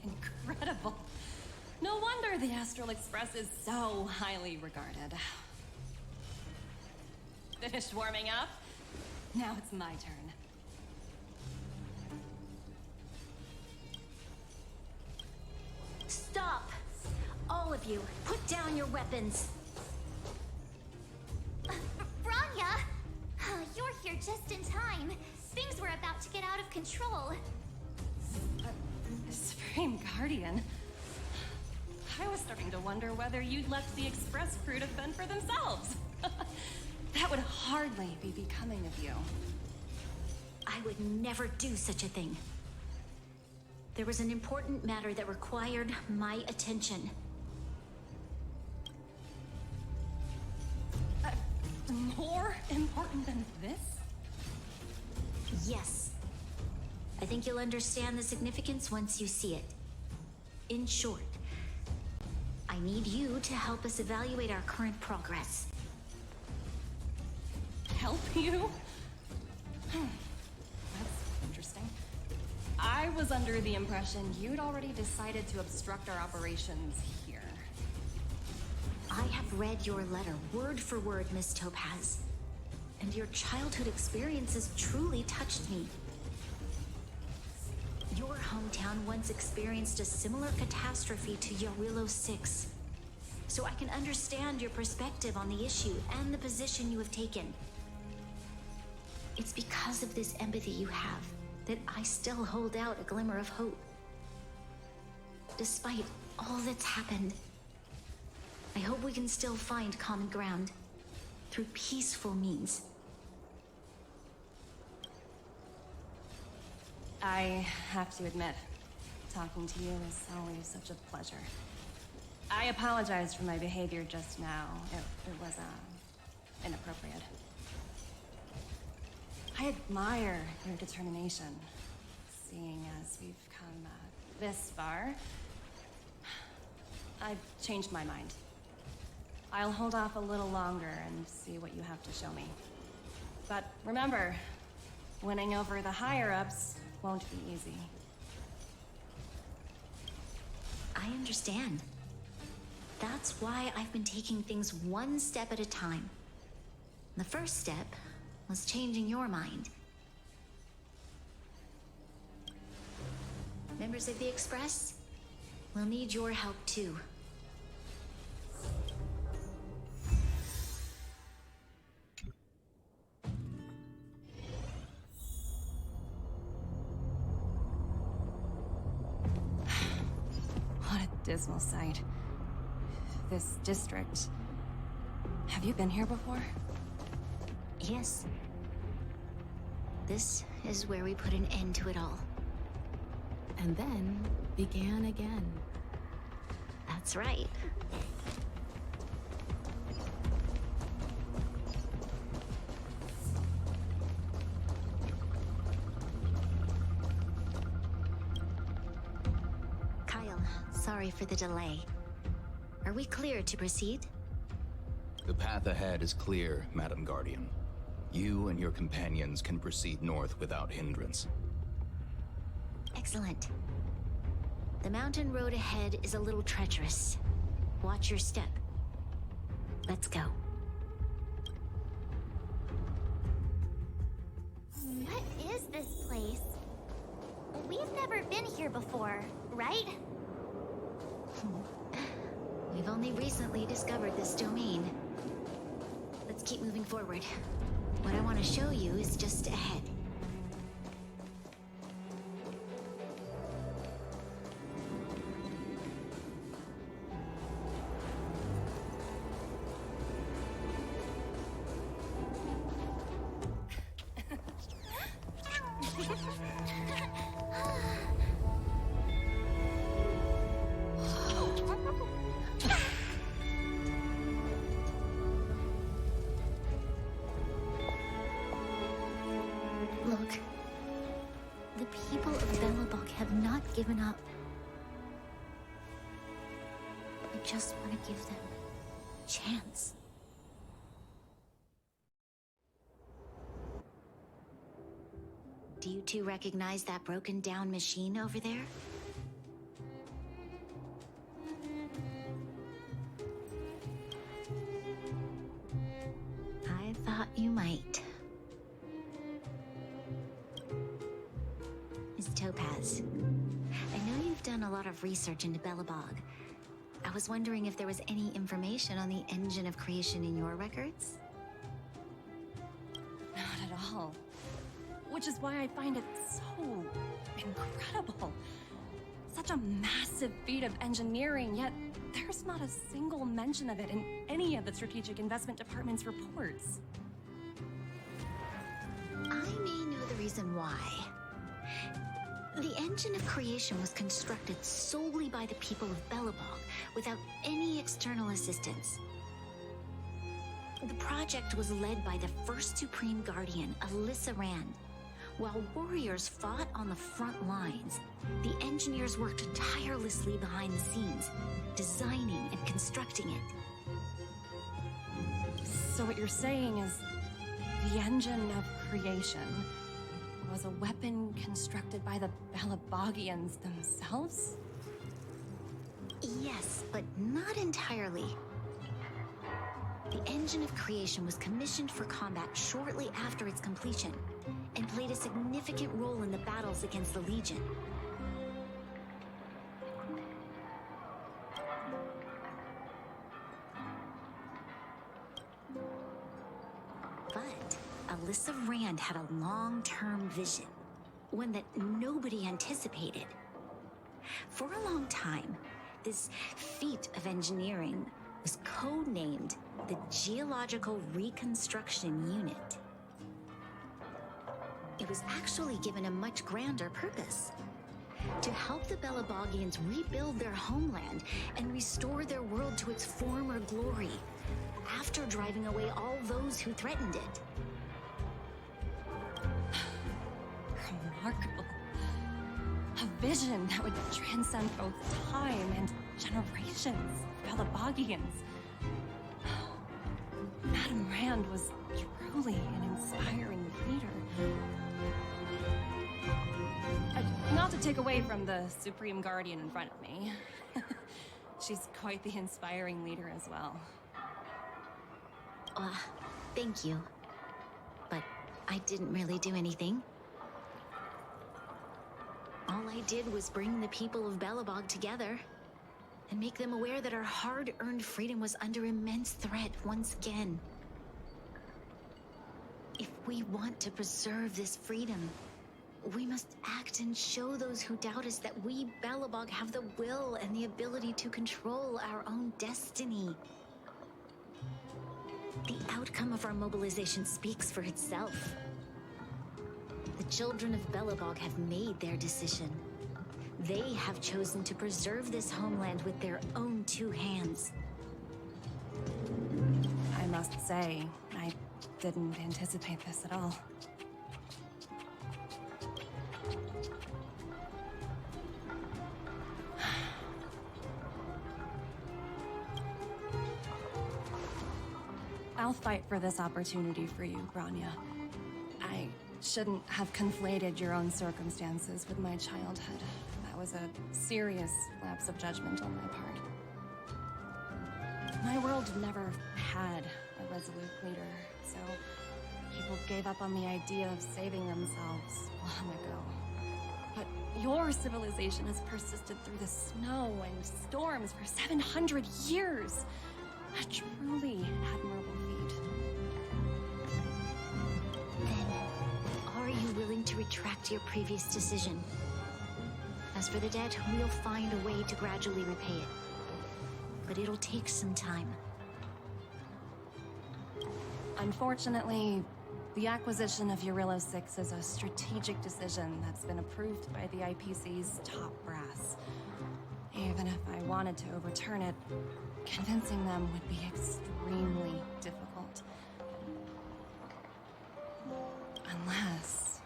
Incredible. No wonder the Astral Express is so highly regarded. Finished warming up? Now it's my turn. Stop! All of you, put down your weapons. Branya! You're here just in time. Things were about to get out of control. Supreme Guardian. I was starting to wonder whether you'd left the Express crew to fend for themselves. That would hardly be becoming of you. I would never do such a thing. There was an important matter that required my attention. More important than this? Yes. I think you'll understand the significance once you see it. In short, I need you to help us evaluate our current progress. Help you? That's interesting. I was under the impression you'd already decided to obstruct our operations here. I have read your letter word for word, Miss Topaz. And your childhood experiences truly touched me. Your hometown once experienced a similar catastrophe to Yarillo 6. So I can understand your perspective on the issue and the position you have taken. It's because of this empathy you have that I still hold out a glimmer of hope. Despite all that's happened, I hope we can still find common ground through peaceful means. I have to admit, talking to you is always such a pleasure. I apologize for my behavior just now. It was, inappropriate. I admire your determination, seeing as we've come this far. I've changed my mind. I'll hold off a little longer and see what you have to show me. But remember, winning over the higher-ups won't be easy. I understand. That's why I've been taking things one step at a time. The first step was changing your mind. Members of the Express, we'll need your help too. What a dismal sight. This district. Have you been here before? Yes. This is where we put an end to it all. And then began again. That's right. Kyle, sorry for the delay. Are we clear to proceed? The path ahead is clear, Madam Guardian. You and your companions can proceed north without hindrance. Excellent. The mountain road ahead is a little treacherous. Watch your step. Let's go. What is this place? We've never been here before, right? We've only recently discovered this domain. Let's keep moving forward. What I want to show you is just ahead. Look, the people of Belobog have not given up. I just want to give them a chance. Do you two recognize that broken down machine over there? I thought you might. Miss Topaz, I know you've done a lot of research into Belobog. I was wondering if there was any information on the engine of creation in your records? Not at all. Which is why I find it so incredible. Such a massive feat of engineering, yet there's not a single mention of it in any of the Strategic Investment Department's reports. I may know the reason why. The engine of creation was constructed solely by the people of Belobog, without any external assistance. The project was led by the first Supreme Guardian, Alyssa Rand. While warriors fought on the front lines, the engineers worked tirelessly behind the scenes, designing and constructing it. So what you're saying is the engine of creation was a weapon constructed by the Balabagians themselves? Yes, but not entirely. The engine of creation was commissioned for combat shortly after its completion, and played a significant role in the battles against the Legion. But Alyssa Rand had a long-term vision, one that nobody anticipated. For a long time, this feat of engineering was codenamed the Geological Reconstruction Unit. It was actually given a much grander purpose: to help the Balabagians rebuild their homeland and restore their world to its former glory, after driving away all those who threatened it. Remarkable. A vision that would transcend both time and generations of Balabagians. Madame Rand was truly an inspiring leader. Not to take away from the Supreme Guardian in front of me. She's quite the inspiring leader as well. Thank you. But I didn't really do anything. All I did was bring the people of Belobog together and make them aware that our hard-earned freedom was under immense threat once again. If we want to preserve this freedom, we must act and show those who doubt us that we, Belobog, have the will and the ability to control our own destiny. The outcome of our mobilization speaks for itself. The children of Belobog have made their decision. They have chosen to preserve this homeland with their own two hands. I must say, I didn't anticipate this at all. I'll fight for this opportunity for you, Grania. I shouldn't have conflated your own circumstances with my childhood. That was a serious lapse of judgment on my part. My world never had a resolute leader, so people gave up on the idea of saving themselves long ago. But your civilization has persisted through the snow and storms for 700 years. A truly admirable feat. Then, are you willing to retract your previous decision? As for the debt, we'll find a way to gradually repay it. But it'll take some time. Unfortunately, the acquisition of Urilla 6 is a strategic decision that's been approved by the IPC's top brass. Even if I wanted to overturn it, convincing them would be extremely difficult. Unless...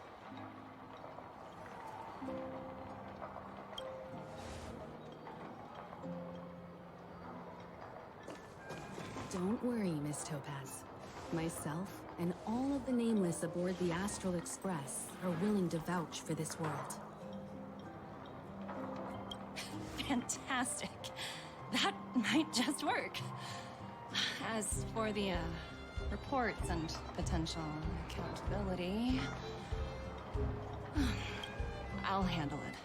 Don't worry, Miss Topaz. Myself and all of the Nameless aboard the Astral Express are willing to vouch for this world. Fantastic. That might just work. As for the, reports and potential accountability... I'll handle it.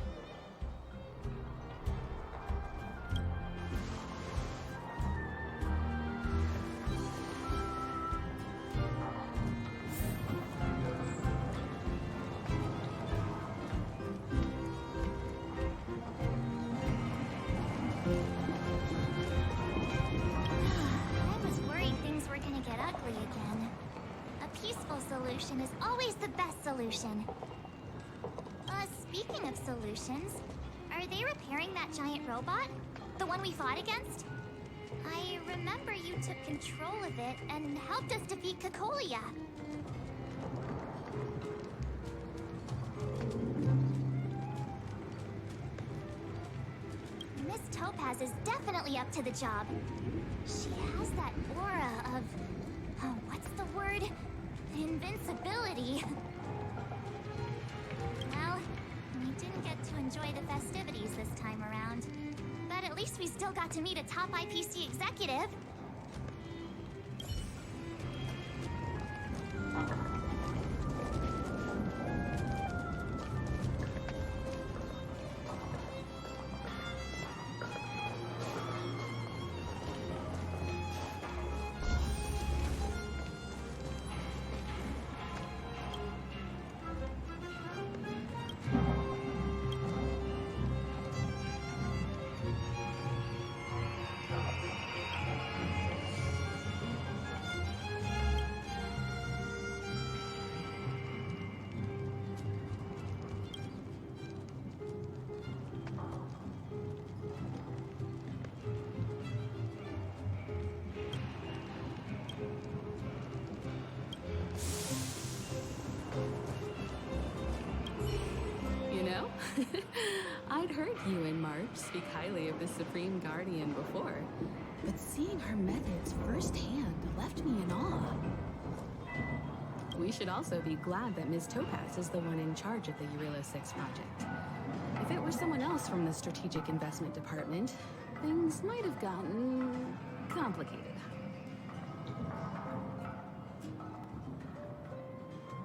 Solution is always the best solution. Speaking of solutions, are they repairing that giant robot? The one we fought against? I remember you took control of it and helped us defeat Cocolia. Miss Topaz is definitely up to the job. She has that aura of... what's the word? Invincibility. Well, we didn't get to enjoy the festivities this time around. But at least we still got to meet a top IPC executive. I'd heard you and March speak highly of the Supreme Guardian before, but seeing her methods firsthand left me in awe. We should also be glad that Ms. Topaz is the one in charge of the Eurilo 6 project. If it were someone else from the Strategic Investment Department, things might have gotten complicated.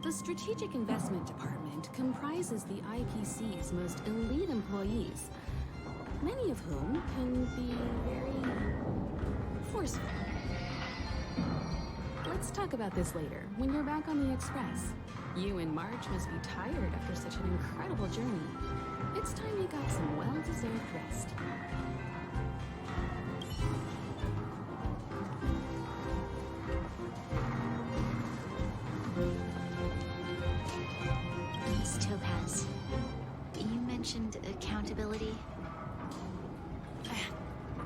The Strategic Investment Department comprises the IPC's most elite employees, many of whom can be very forceful. Let's talk about this later, when you're back on the Express. You and March must be tired after such an incredible journey. It's time you got some well-deserved rest. Miss Topaz, you mentioned accountability.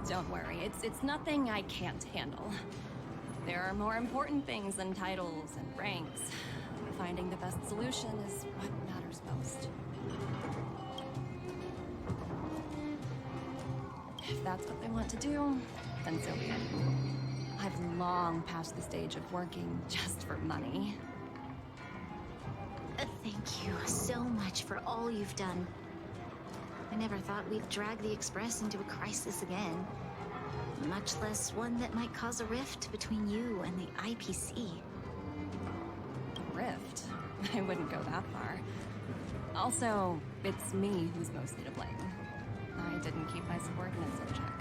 Don't worry, it's nothing I can't handle. There are more important things than titles and ranks. Finding the best solution is what matters most. If that's what they want to do, then so be it. I've long passed the stage of working just for money. Thank you so much for all you've done. I never thought we'd drag the Express into a crisis again. Much less one that might cause a rift between you and the IPC. Rift? I wouldn't go that far. Also, it's me who's mostly to blame. I didn't keep my subordinates in check.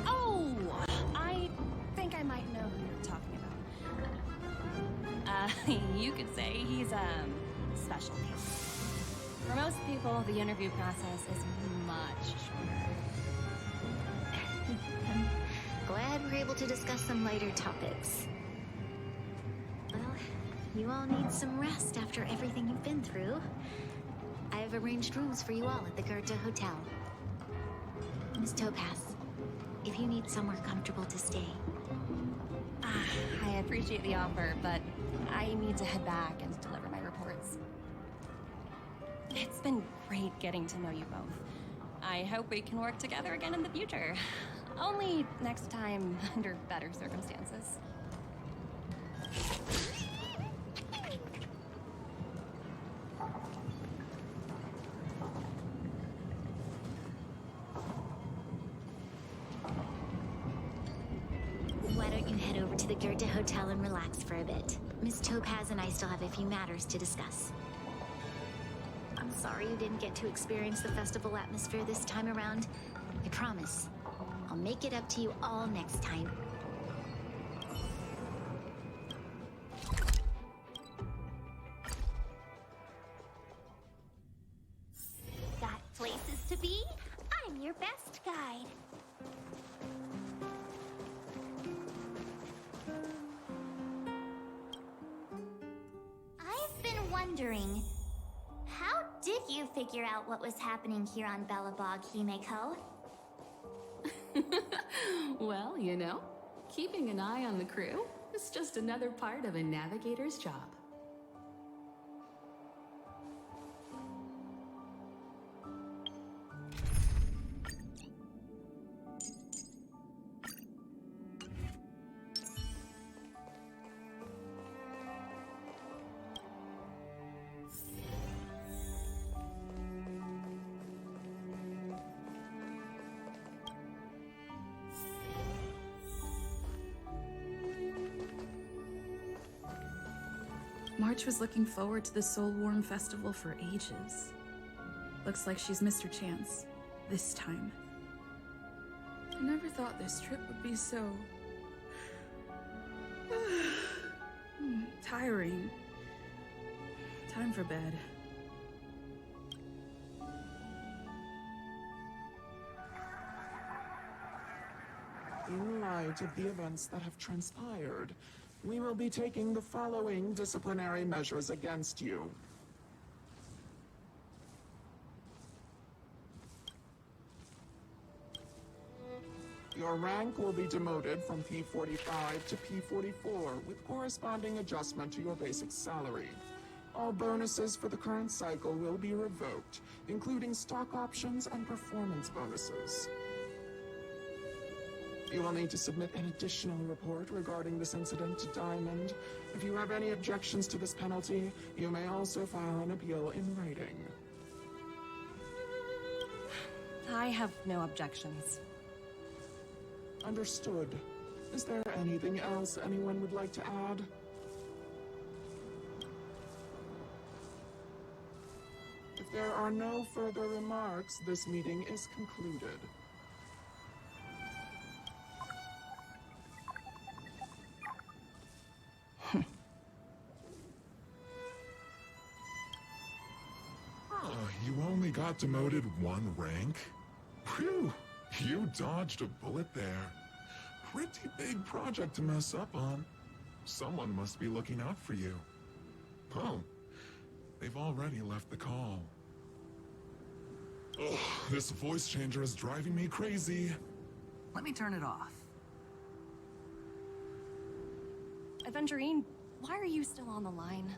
Oh! I think I might know who you're talking about. You could say he's, special case. For most people, the interview process is much shorter. I'm glad we're able to discuss some lighter topics. Well, you all need some rest after everything you've been through. I've arranged rooms for you all at the Goethe Hotel. Miss Topaz, if you need somewhere comfortable to stay. I appreciate the offer, but I need to head back and deliver my reports. It's been great getting to know you both. I hope we can work together again in the future. Only next time under better circumstances. Why don't you head over to the Goethe Hotel and relax for a bit? Miss Topaz and I still have a few matters to discuss. I'm sorry you didn't get to experience the festival atmosphere this time around. I promise, I'll make it up to you all next time. Got places to be? I'm your best guide. wondering, how did you figure out what was happening here on Belobog, Himeko? Well, you know, keeping an eye on the crew is just another part of a navigator's job. March was looking forward to the Soul Warm Festival for ages. Looks like she's missed her chance. This time. I never thought this trip would be so... tiring. Time for bed. In light of the events that have transpired, we will be taking the following disciplinary measures against you. Your rank will be demoted from P45 to P44 with corresponding adjustment to your basic salary. All bonuses for the current cycle will be revoked, including stock options and performance bonuses. You will need to submit an additional report regarding this incident to Diamond. If you have any objections to this penalty, you may also file an appeal in writing. I have no objections. Understood. Is there anything else anyone would like to add? If there are no further remarks, this meeting is concluded. You only got demoted one rank? Phew, you dodged a bullet there. Pretty big project to mess up on. Someone must be looking out for you. Oh, they've already left the call. Ugh, this voice changer is driving me crazy. Let me turn it off. Aventurine, why are you still on the line?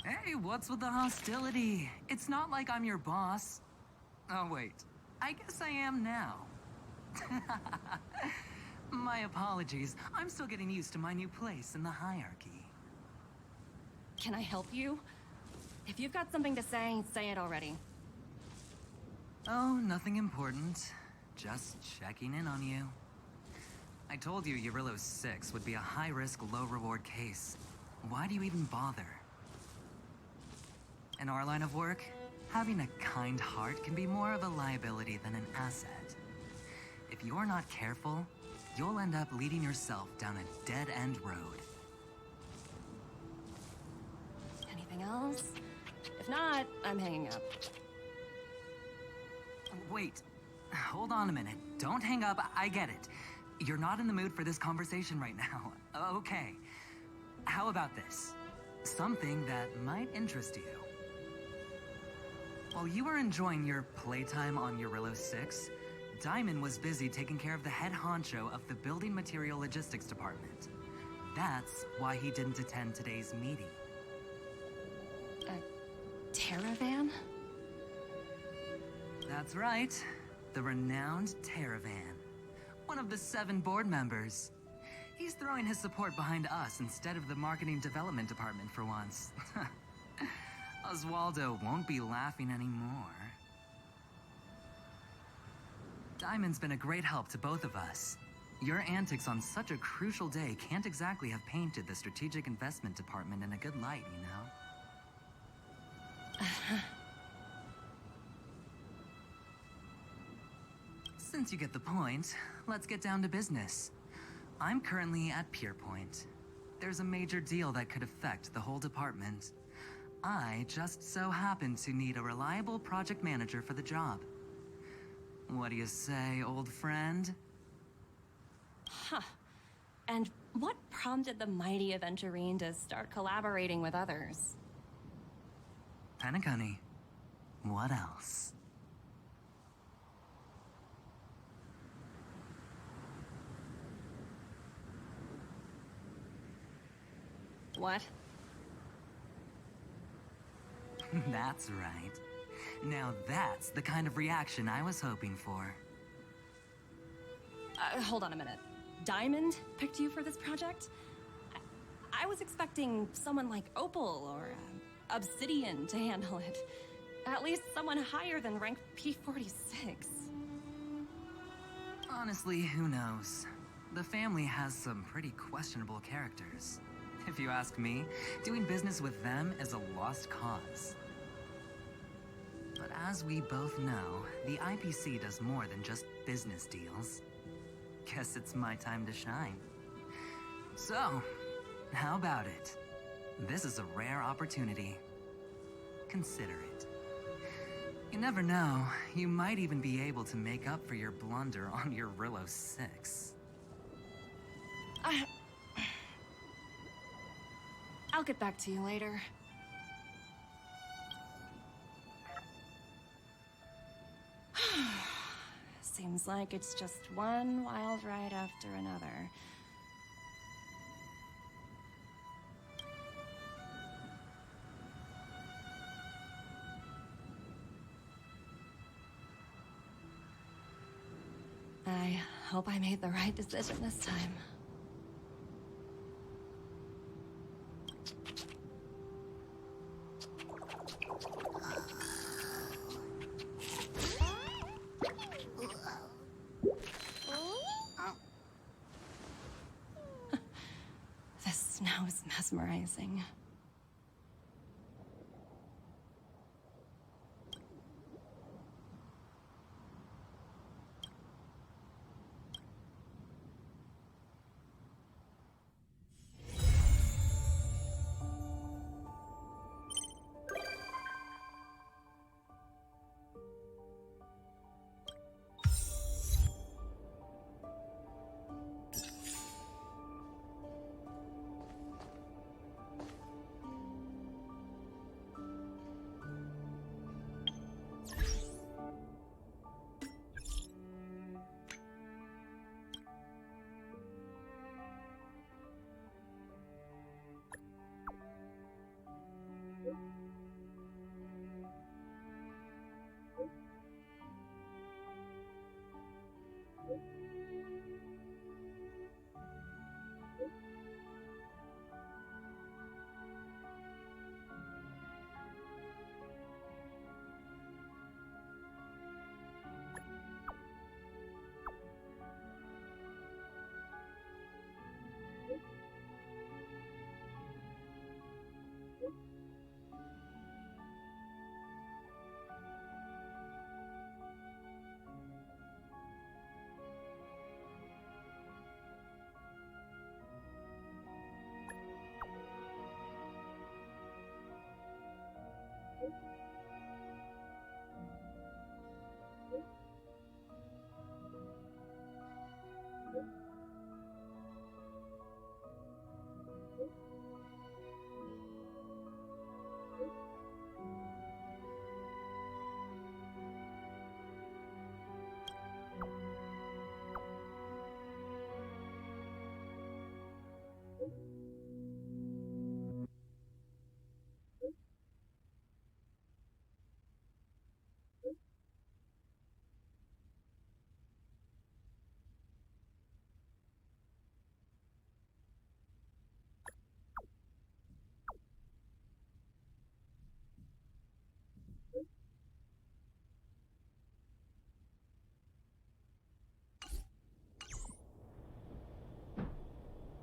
Hey, what's with the hostility? It's not like I'm your boss. Oh, wait. I guess I am now. My apologies. I'm still getting used to my new place in the hierarchy. Can I help you? If you've got something to say it already. Oh, nothing important. Just checking in on you. I told you Eurillo 6 would be a high-risk, low-reward case. Why do you even bother? In our line of work, having a kind heart can be more of a liability than an asset. If you're not careful, you'll end up leading yourself down a dead-end road. Anything else? If not, I'm hanging up. Wait, hold on a minute. Don't hang up, I get it. You're not in the mood for this conversation right now. Okay. How about this? Something that might interest you. While you were enjoying your playtime on Eurillo 6, Diamond was busy taking care of the head honcho of the Building Material Logistics Department. That's why he didn't attend today's meeting. A Terravan? That's right. The renowned Terravan. One of the 7 board members. He's throwing his support behind us instead of the Marketing Development Department for once. Oswaldo won't be laughing anymore. Diamond's been a great help to both of us. Your antics on such a crucial day can't exactly have painted the Strategic Investment Department in a good light, you know? Since you get the point, let's get down to business. I'm currently at Pierpoint. There's a major deal that could affect the whole department. I just so happen to need a reliable project manager for the job. What do you say, old friend? Huh. And What prompted the mighty Aventurine to start collaborating with others? Penacony. What else? What? That's right. Now that's the kind of reaction I was hoping for. Hold on a minute. Diamond picked you for this project? I was expecting someone like Opal or Obsidian to handle it. At least someone higher than rank P46. Honestly, who knows? The family has some pretty questionable characters. If you ask me, doing business with them is a lost cause. But as we both know, the IPC does more than just business deals. Guess it's my time to shine. So, how about it? This is a rare opportunity. Consider it. You never know, you might even be able to make up for your blunder on your Rillo 6. I'll get back to you later. Seems like it's just one wild ride after another. I hope I made the right decision this time. This snow is mesmerizing.